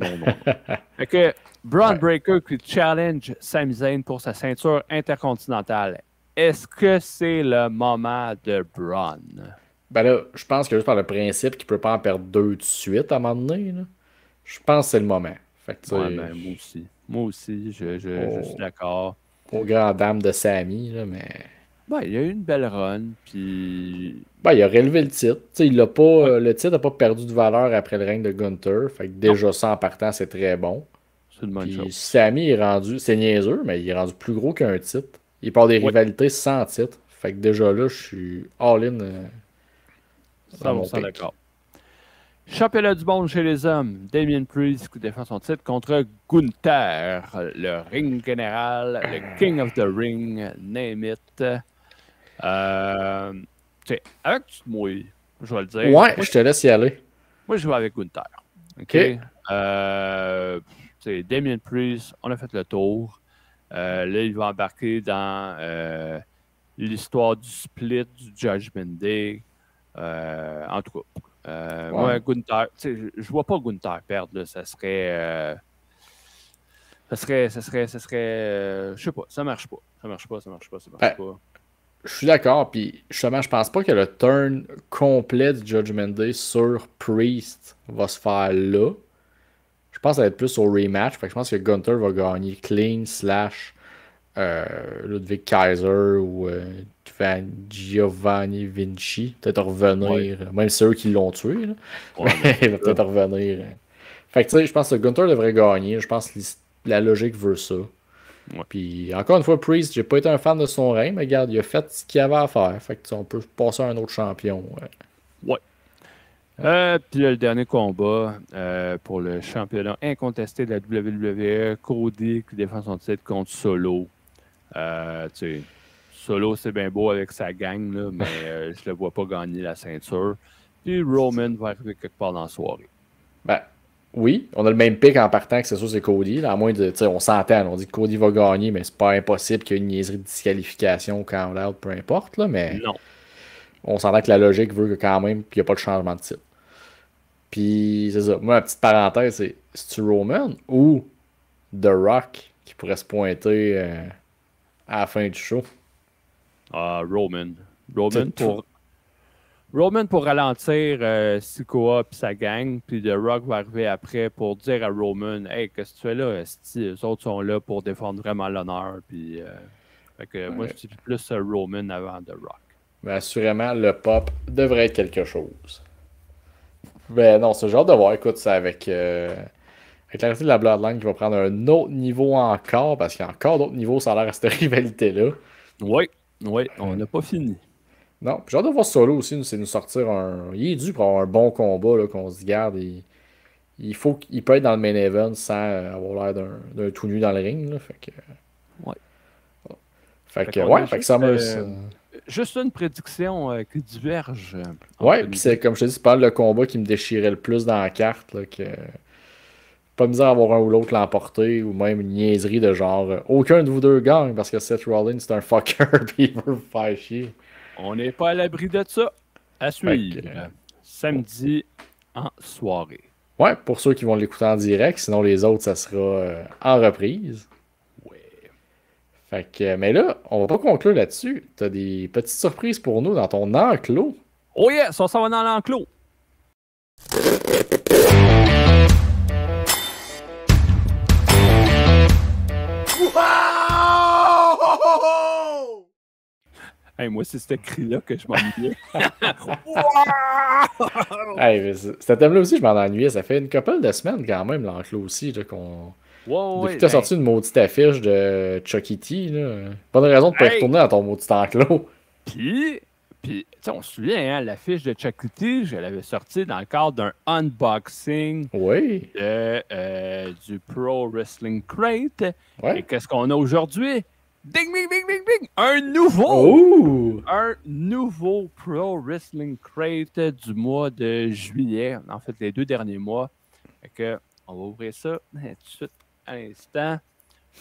Fait que Braun Breaker qui challenge Sami Zayn pour sa ceinture intercontinentale. Est-ce que c'est le moment de Braun? Ben là, je pense que juste par le principe qu'il peut pas en perdre 2 de suite à un moment donné, là, je pense que c'est le moment. Fait que, Ouais, ben, moi aussi, je suis d'accord. Aux grandes dames de Sami, là, mais. Ben, il y a eu une belle run, puis. Ben, il a relevé le titre. Il a pas, le titre n'a pas perdu de valeur après le règne de Gunther. Fait que déjà ça en partant, c'est très bon. C'est une bonne chose. Sami est rendu, c'est niaiseux, mais il est rendu plus gros qu'un titre. Il part des rivalités sans titre. Fait que déjà là, je suis all-in. 100% d'accord. Championnat du monde chez les hommes, Damien Priest qui défend son titre contre Gunther, le ring général, le King of the Ring, name it. Avec tu te mouilles, je vais le dire. Ouais, moi, je te laisse y aller. Moi, je vais avec Gunther. OK? Damien Priest, on a fait le tour. Là, il va embarquer dans l'histoire du split, du Judgment Day. En tout cas, moi, Gunther, je vois pas Gunther perdre. Là, ça serait. Je sais pas, ça marche pas. Je suis d'accord, puis justement, je pense pas que le turn complet du Judgment Day sur Priest va se faire là. Je pense que ça va être plus au rematch. Fait que je pense que Gunther va gagner clean / Ludwig Kaiser ou Giovanni Vinci. Peut-être revenir. Même ceux qui l'ont tué. Là. Il va peut-être revenir. Fait que tu sais, je pense que Gunther devrait gagner. Je pense que la logique veut ça. Puis encore une fois, Priest, j'ai pas été un fan de son règne, mais regarde, il a fait ce qu'il avait à faire. Fait que on peut passer à un autre champion. Puis là, le dernier combat pour le championnat incontesté de la WWE, Cody qui défend son titre contre Solo. Solo, c'est bien beau avec sa gang, là, mais je le vois pas gagner la ceinture. Puis Roman va arriver quelque part dans la soirée. Ben, oui, on a le même pic en partant que c'est sûr, c'est Cody. Là, à moins de, on s'entend, on dit que Cody va gagner, mais c'est pas impossible qu'il y ait une niaiserie de disqualification ou count-out, peu importe. Là, mais non. On s'entend que la logique veut que quand même, puis il n'y a pas de changement de titre. Puis c'est ça. Moi, la petite parenthèse, c'est-tu Roman ou The Rock qui pourrait se pointer à la fin du show? Roman. Roman pour ralentir Sikoa et sa gang, puis The Rock va arriver après pour dire à Roman, hey, qu'est-ce que tu fais là? Les autres sont là pour défendre vraiment l'honneur. Puis, moi, je dis plus Roman avant The Rock. Ben, assurément, le pop devrait être quelque chose. Ben non, c'est le genre de voir. Écoute, c'est avec l'arrivée de la Bloodline qui va prendre un autre niveau encore, parce qu'il y a encore d'autres niveaux, ça a l'air à cette rivalité-là. Oui, on n'a pas fini. Non, puis j'ai hâte de voir Solo aussi, c'est nous sortir il est dû pour avoir un bon combat, là, qu'on se dit, garde, il peut être dans le main event sans avoir l'air d'un tout nu dans le ring, là, fait que... Fait que ça me... Juste une prédiction qui diverge. Ouais, puis c'est comme je te dis, c'est pas le combat qui me déchirait le plus dans la carte, là, que... Pas misère à avoir un ou l'autre l'emporter, ou même une niaiserie de genre aucun de vous deux gagne parce que Seth Rollins c'est un fucker puis il veut vous faire chier. On n'est pas à l'abri de ça. À suivre. Samedi en soirée. Ouais, pour ceux qui vont l'écouter en direct, sinon les autres, ça sera en reprise. Ouais. Fait que, mais là, on va pas conclure là-dessus. T'as des petites surprises pour nous dans ton enclos. Oh yes, on s'en va dans l'enclos. Hey, moi, c'est ce cri-là que je m'ennuyais. Hey, ce thème-là aussi, je m'en ennuyais. Ça fait une couple de semaines quand même, l'enclos aussi, là, qu'on... Depuis Ouais, que t'as ben, sorti une maudite affiche de Chucky T, là, bonne raison de pas y hey! retourner dans ton maudit enclos. Puis, tu sais, on se souvient, hein, l'affiche de Chucky, je l'avais sortie dans le cadre d'un unboxing Oui, du Pro Wrestling Crate. Et ouais. qu'est-ce qu'on a aujourd'hui? Ding, ding, ding, ding, ding! Oh! Un nouveau Pro Wrestling Crate du mois de juillet. En fait, les 2 derniers mois. Fait que, on va ouvrir ça tout de suite à l'instant.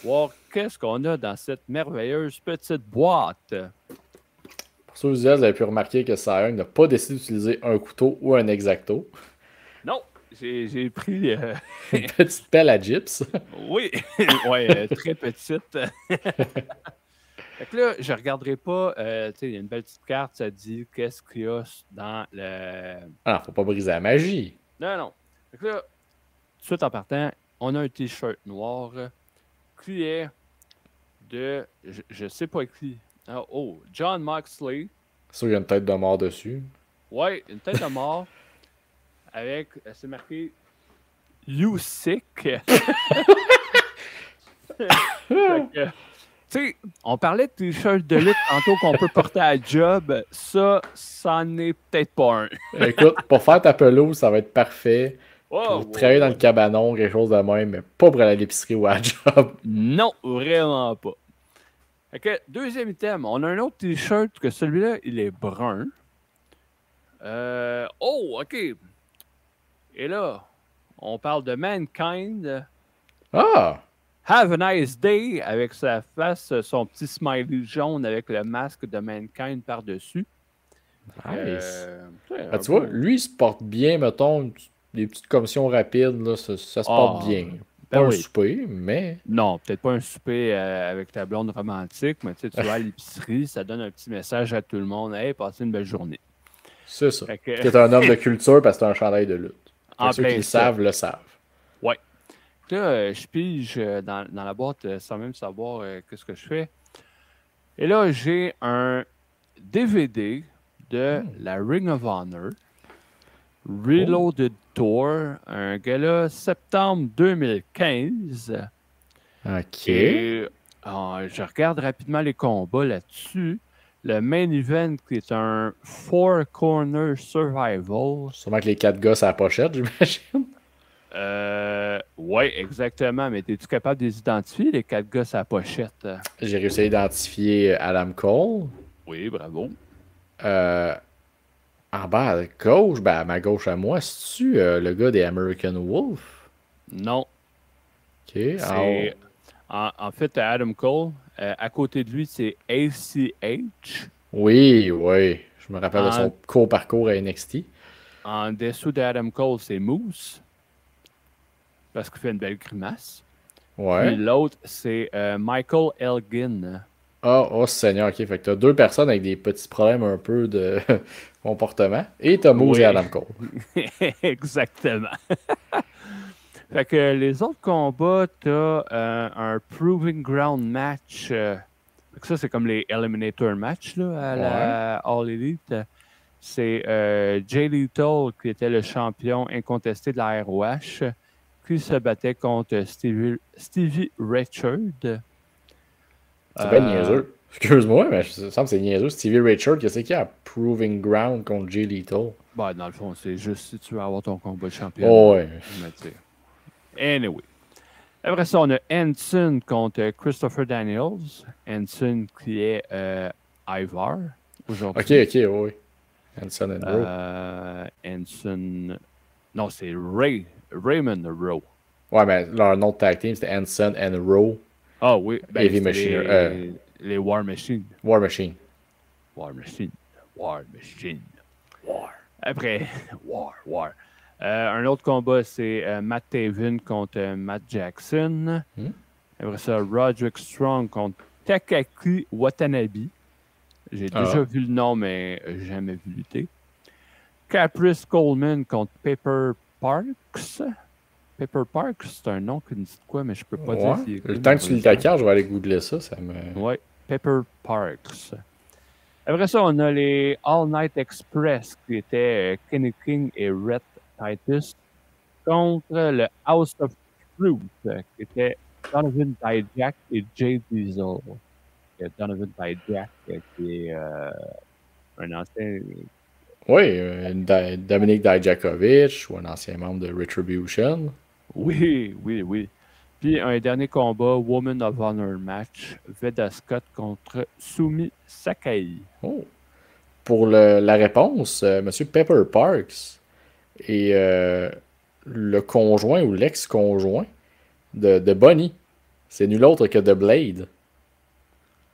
Voir qu'est-ce qu'on a dans cette merveilleuse petite boîte. Pour ceux vous avez pu remarquer que Cy Young n'a pas décidé d'utiliser un couteau ou un exacto. Non, j'ai pris. Une petite pelle à gyps. Oui, ouais, très petite. Fait que là, je ne regarderai pas. Tu sais, il y a une belle petite carte, ça dit qu'est-ce qu'il y a dans le. Ah, faut pas briser la magie. Non, non. Fait que là, tout de suite en partant, on a un t-shirt noir qui est de. Je sais pas qui. Oh, John Moxley. C'est sûr qu'il y a une tête de mort dessus. Ouais, une tête de mort avec. C'est marqué You Sick. Tu sais, on parlait de t-shirt de lutte tantôt qu'on peut porter à la job. Ça n'en est peut-être pas un. Écoute, pour faire ta pelouse, ça va être parfait. Pour travailler dans le Ouais. cabanon, quelque chose de même, mais pas pour aller à l'épicerie ou à la job. Non, vraiment pas. Fait que, deuxième item, on a un autre t-shirt que celui-là, il est brun. Oh, OK. Et là, on parle de Mankind. Ah! Have a nice day avec sa face, son petit smiley jaune avec le masque de Mankind par-dessus. Nice. C'est Ah, un tu vois, beau- lui, il se porte bien, mettons, des petites commissions rapides, là, ça se porte bien. Pas Ben un oui. souper, mais Non, peut-être pas un souper avec ta blonde romantique, mais tu sais, tu vas à l'épicerie, ça donne un petit message à tout le monde. Hey, passez une belle journée. c'est ça. Fait que- T'es un homme de culture parce que t'as un chandail de lutte. Fait En que ceux qui plein le ça. savent, le savent. Ouais. Là, je pige dans la boîte sans même savoir qu'est-ce que je fais. Et là, j'ai un DVD de la Ring of Honor, Reloaded Tour, un gala septembre 2015. OK. Et je regarde rapidement les combats là-dessus. Le main event qui est un Four Corner Survival. Sûrement que les 4 gars, à la pochette, j'imagine. Ouais, exactement. Mais es-tu capable de les identifier, les 4 gars à la pochette? J'ai réussi à identifier Adam Cole. Oui, bravo. En bas à gauche, ben à ma gauche à moi, c'est-tu le gars des American Wolf? Non. OK. En haut. C'est en fait Adam Cole. À côté de lui, c'est ACH. Oui, oui. Je me rappelle de En, son court parcours à NXT. en dessous d'Adam Cole, c'est Moose. Parce qu'il fait une belle grimace. Puis Ouais. l'autre, c'est Michael Elgin. Oh Seigneur, ok. Fait que t'as deux personnes avec des petits problèmes un peu de comportement. Et t'as Moose Oui. et Adam Cole. Exactement. Fait que les autres combats, t'as un Proving Ground match. Fait que ça, c'est comme les Eliminator match là, à la All Elite. C'est Jay Lethal qui était le champion incontesté de la ROH qui se battait contre Stevie Richard. C'est pas niaiseux. Excuse-moi, mais ça me semble que c'est niaiseux. Stevie Richard, qu'est-ce qu'il y a à Proving Ground contre Jay Lethal? Ben, dans le fond, c'est juste si tu veux avoir ton combat de champion. Oh, ouais. Anyway. Après ça, on a Henson contre Christopher Daniels. Henson qui est Ivar aujourd'hui. Ok, oui. Hanson and Rowe. Henson. Non, c'est Raymond Rowe. Ouais, mais leur nom de tag team, c'était Hanson and Rowe. Ah oui. Heavy c'était Machine. les War Machine. War Machine. War Machine. War Machine. War. Après, War. Un autre combat, c'est Matt Taven contre Matt Jackson. Après ça, Roderick Strong contre Takaki Watanabe. J'ai déjà vu le nom, mais jamais vu lutter. Caprice Coleman contre Pepper Parks. Pepper Parks, c'est un nom qui me dit quoi, mais je peux pas dire. Le temps que tu lis ta carte, je vais aller googler ça. Ouais, Pepper Parks. Après ça, on a les All Night Express qui étaient Kenny King et Rhett Titus contre le House of Truth qui était Donovan Dijak et Jay Diesel. Donovan Dijak qui est un ancien. Oui, Dominique Dijakovic ou un ancien membre de Retribution. Oui. Puis un dernier combat, Woman of Honor match, Veda Scott contre Sumi Sakai. Oh. Pour la réponse, M. Pepper Parks est le conjoint ou l'ex-conjoint de Bonnie. C'est nul autre que The Blade.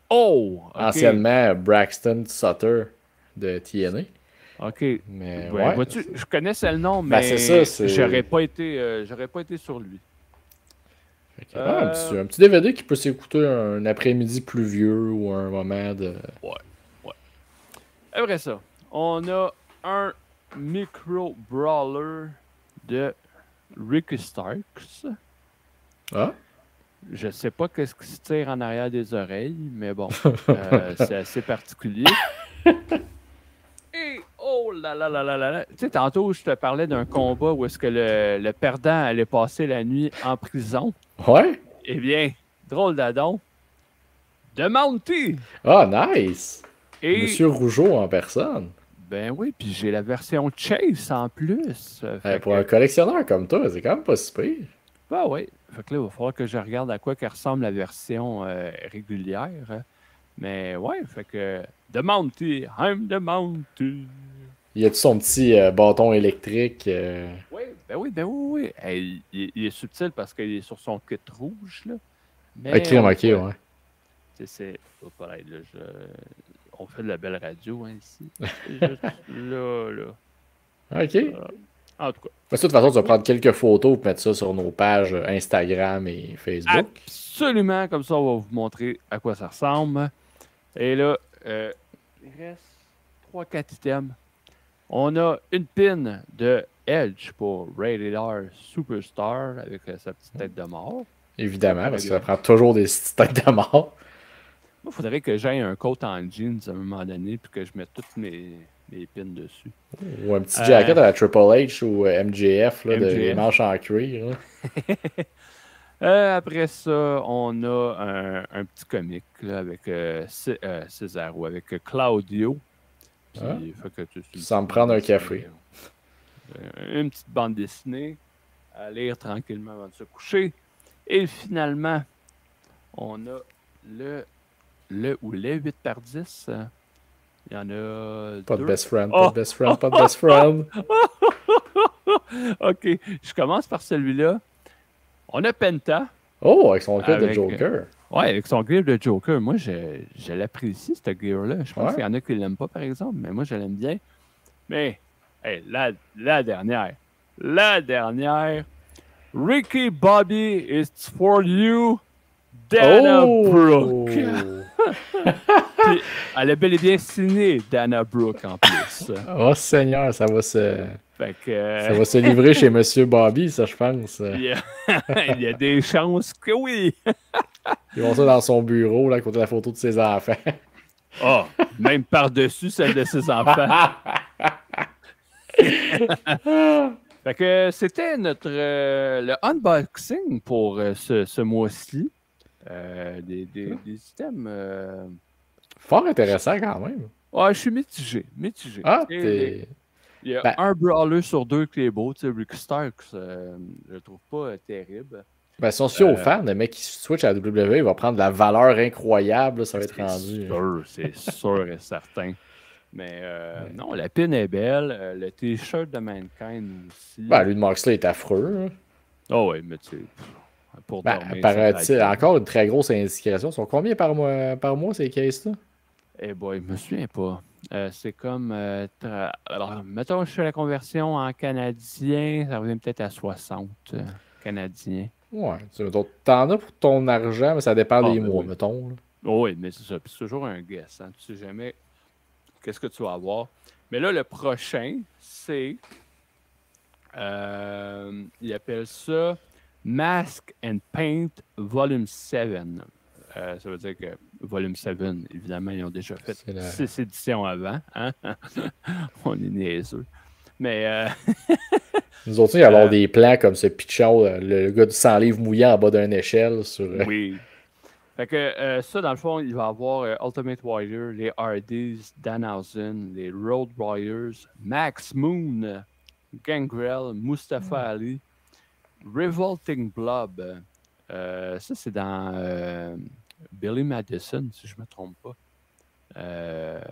Oh! Okay. Anciennement Braxton Sutter de TNA. OK. Mais ouais, ouais. Je connaissais le nom, mais c'est ça, j'aurais pas été sur lui. Un petit DVD qui peut s'écouter un après-midi pluvieux ou un moment de... Ouais. Après ça, on a un micro-brawler de Ricky Starks. Ah? Je sais pas qu'est-ce qui se tire en arrière des oreilles, mais bon, c'est assez particulier. Et oh là là là là là! Tu sais, tantôt, je te parlais d'un combat où est-ce que le perdant allait passer la nuit en prison. Ouais? Eh bien, drôle d'adon. De Mountie! Ah, nice! Et, Monsieur Rougeau en personne. Ben oui, puis j'ai la version Chase en plus. Pour un collectionneur comme toi, c'est quand même pas si pire. Ben oui. Fait que là, il va falloir que je regarde à quoi que ressemble la version régulière. Mais ouais, fait que The Mountie, I'm the Mountie. Il a-tu son petit bâton électrique? Oui, ben oui. Hey, il est subtil parce qu'il est sur son kit rouge, là. Mais Ok, ouais. C'est pas pareil, là. On fait de la belle radio, hein, ici. Juste là. Ok. En tout cas. De toute façon, tu vas prendre quelques photos pour mettre ça sur nos pages Instagram et Facebook. Absolument, comme ça, on va vous montrer à quoi ça ressemble. Et là, il reste 3-4 items. On a une pin de Edge pour Rated R Superstar avec sa petite tête de mort. Évidemment, parce que ça prend toujours des petites têtes de mort. Moi, il faudrait que j'aille un coat en jeans à un moment donné puis que je mette toutes mes pins dessus. Ou un petit jacket à la Triple H ou MJF, là, des manches en cuir. Après ça, on a un petit comic là, avec César ou avec Claudio. Puis, fait que sans me prendre un café. Une petite bande dessinée à lire tranquillement avant de se coucher. Et finalement, on a le ou les 8 par 10. Il y en a pas deux. De best friend, pas de best friend, pas de best friend. OK, je commence par celui-là. On a Penta. Oh, avec son gear de Joker. Ouais, avec son gear de Joker. Moi, je l'apprécie, ce gear-là. Je pense qu'il y en a qui ne l'aiment pas, par exemple, mais moi, je l'aime bien. Mais, hey, la dernière. Ricky Bobby, it's for you, Dana Brooke. Puis, elle a bel et bien signé Dana Brooke en plus. Oh Seigneur, ça va se... Fait que, ça va se livrer chez Monsieur Bobby, ça, je pense. Il y a des chances que oui. Ils vont ça dans son bureau, là, à côté de la photo de ses enfants. Oh, même par-dessus celle de ses enfants. Fait que c'était le unboxing pour ce mois-ci. Des items... Fort intéressant quand même. Ouais, je suis mitigé. Ah, il y a un brawler sur deux qui est beau. Tu sais, Rick Starks, je le trouve pas terrible. Ben, si on se fie aux fans, le mec qui switch à la WWE, il va prendre de la valeur incroyable. Là, ça va être rendu. C'est sûr et certain. Mais non, la pin est belle. Le t-shirt de Mankind aussi. Ben, lui de Moxley est affreux. Oh oui, mais tu sais, pour dormir, encore une très grosse indiscrétion. Ils sont combien par mois ces caisses-là? Eh boy, je me souviens pas. C'est comme... alors, mettons, je fais la conversion en canadien, ça revient peut-être à 60 canadiens. Ouais, t'en as pour ton argent, mais ça dépend des mois, oui. mettons. Oh, oui, mais c'est ça. Puis c'est toujours un guess. Hein. Tu sais jamais qu'est-ce que tu vas avoir. Mais là, le prochain, c'est... il appelle ça Mask and Paint Volume 7. Ça veut dire que Volume 7, évidemment, ils ont déjà fait C'est 6 éditions avant. Hein? On est niaiseux. Mais Nous autres, il y a avoir des plans comme ce Pichon, le gars du 100 livres mouillé en bas d'une échelle. oui. Fait que ça, dans le fond, il va y avoir Ultimate Warrior, les Hardys, Danhausen, les Road Warriors, Max Moon, Gangrel, Mustafa Ali, Revolting Blob. Ça, c'est dans Billy Madison, si je ne me trompe pas.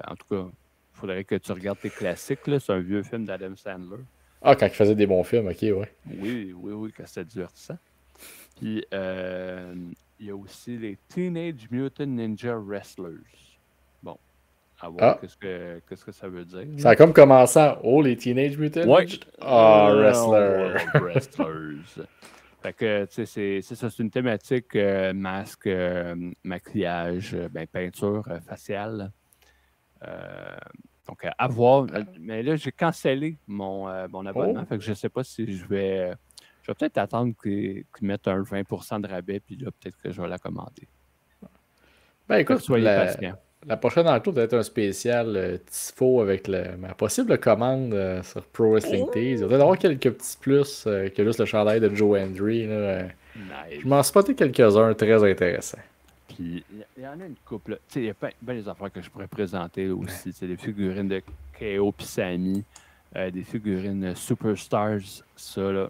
En tout cas, il faudrait que tu regardes tes classiques. Là. C'est un vieux film d'Adam Sandler. Ah, quand il faisait des bons films, ok, ouais. Oui, quand c'était divertissant. Puis, il y a aussi les Teenage Mutant Ninja Wrestlers. Bon, à voir qu'est-ce que ça veut dire. Ça a comme commencé en les Teenage Mutant Ninja. Wrestler. Wrestlers. Fait que, tu sais, c'est ça, c'est une thématique masque, maquillage, peinture faciale. Donc, à voir. Mais là, j'ai cancellé mon abonnement. Fait que je ne sais pas si je vais peut-être attendre qu'ils mettent un 20% de rabais, puis là, peut-être que je vais la commander. Ben écoute, soyez patient. La prochaine enclos va être un spécial Tifo avec ma possible commande sur Pro Wrestling Tees. Il va peut-être avoir quelques petits plus que juste le chandail de Joe Hendry. Nice. Je m'en spottais quelques-uns très intéressants. Puis, il y en a une couple. Il y a bien des affaires que je pourrais présenter aussi. C'est des figurines de KO puis Sammy, des figurines Superstars. Ça, là.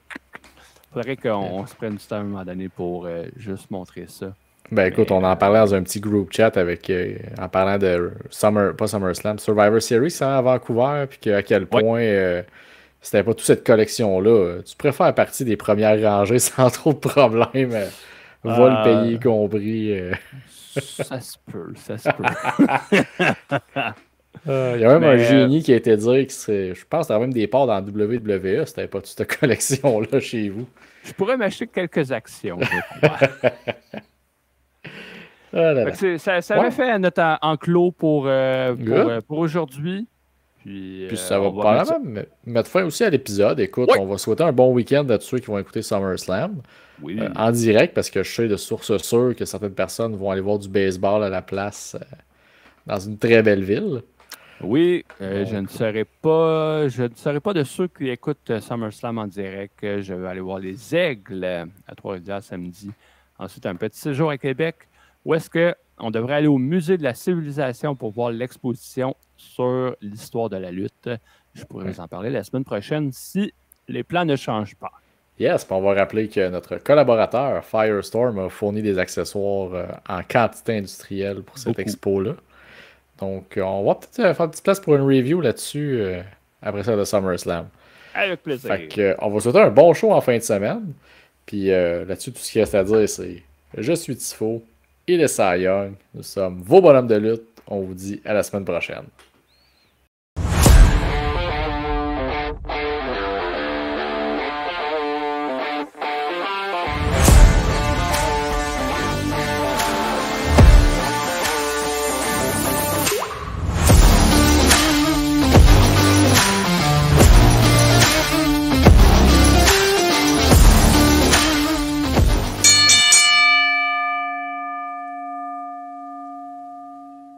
Faudrait qu'on se prenne du temps à un moment donné pour juste montrer ça. Ben écoute, on en parlait dans un petit group chat avec en parlant de SummerSlam, Survivor Series à Vancouver, puis à quel point c'était pas toute cette collection-là. Tu préfères partie des premières rangées sans trop de problèmes. Vol payé compris. Ça se peut. Il y a même un génie qui a été dire que je pense qu'il y avait même des parts dans WWE, c'était pas toute cette collection-là chez vous. Je pourrais m'acheter quelques actions, je crois. Ça avait fait notre enclos pour aujourd'hui. Puis ça va probablement mettre fin aussi à l'épisode. Écoute, on va souhaiter un bon week-end à tous ceux qui vont écouter SummerSlam en direct, parce que je sais de sources sûres que certaines personnes vont aller voir du baseball à la place dans une très belle ville. Oui, je ne serai pas de ceux qui écoutent SummerSlam en direct. Je vais aller voir les Aigles à Trois-Rivières samedi. Ensuite, un petit séjour à Québec. Où est-ce qu'on devrait aller au Musée de la Civilisation pour voir l'exposition sur l'histoire de la lutte. Je pourrais vous en parler la semaine prochaine si les plans ne changent pas. Yes, puis on va rappeler que notre collaborateur Firestorm a fourni des accessoires en quantité industrielle pour cette expo-là. Donc, on va peut-être faire une petite place pour une review là-dessus après ça de SummerSlam. Avec plaisir. Fait que, on va souhaiter un bon show en fin de semaine. Puis là-dessus, tout ce qu'il reste à dire, c'est je suis Tifo, il est Cy Young, nous sommes vos bonhommes de lutte. On vous dit à la semaine prochaine.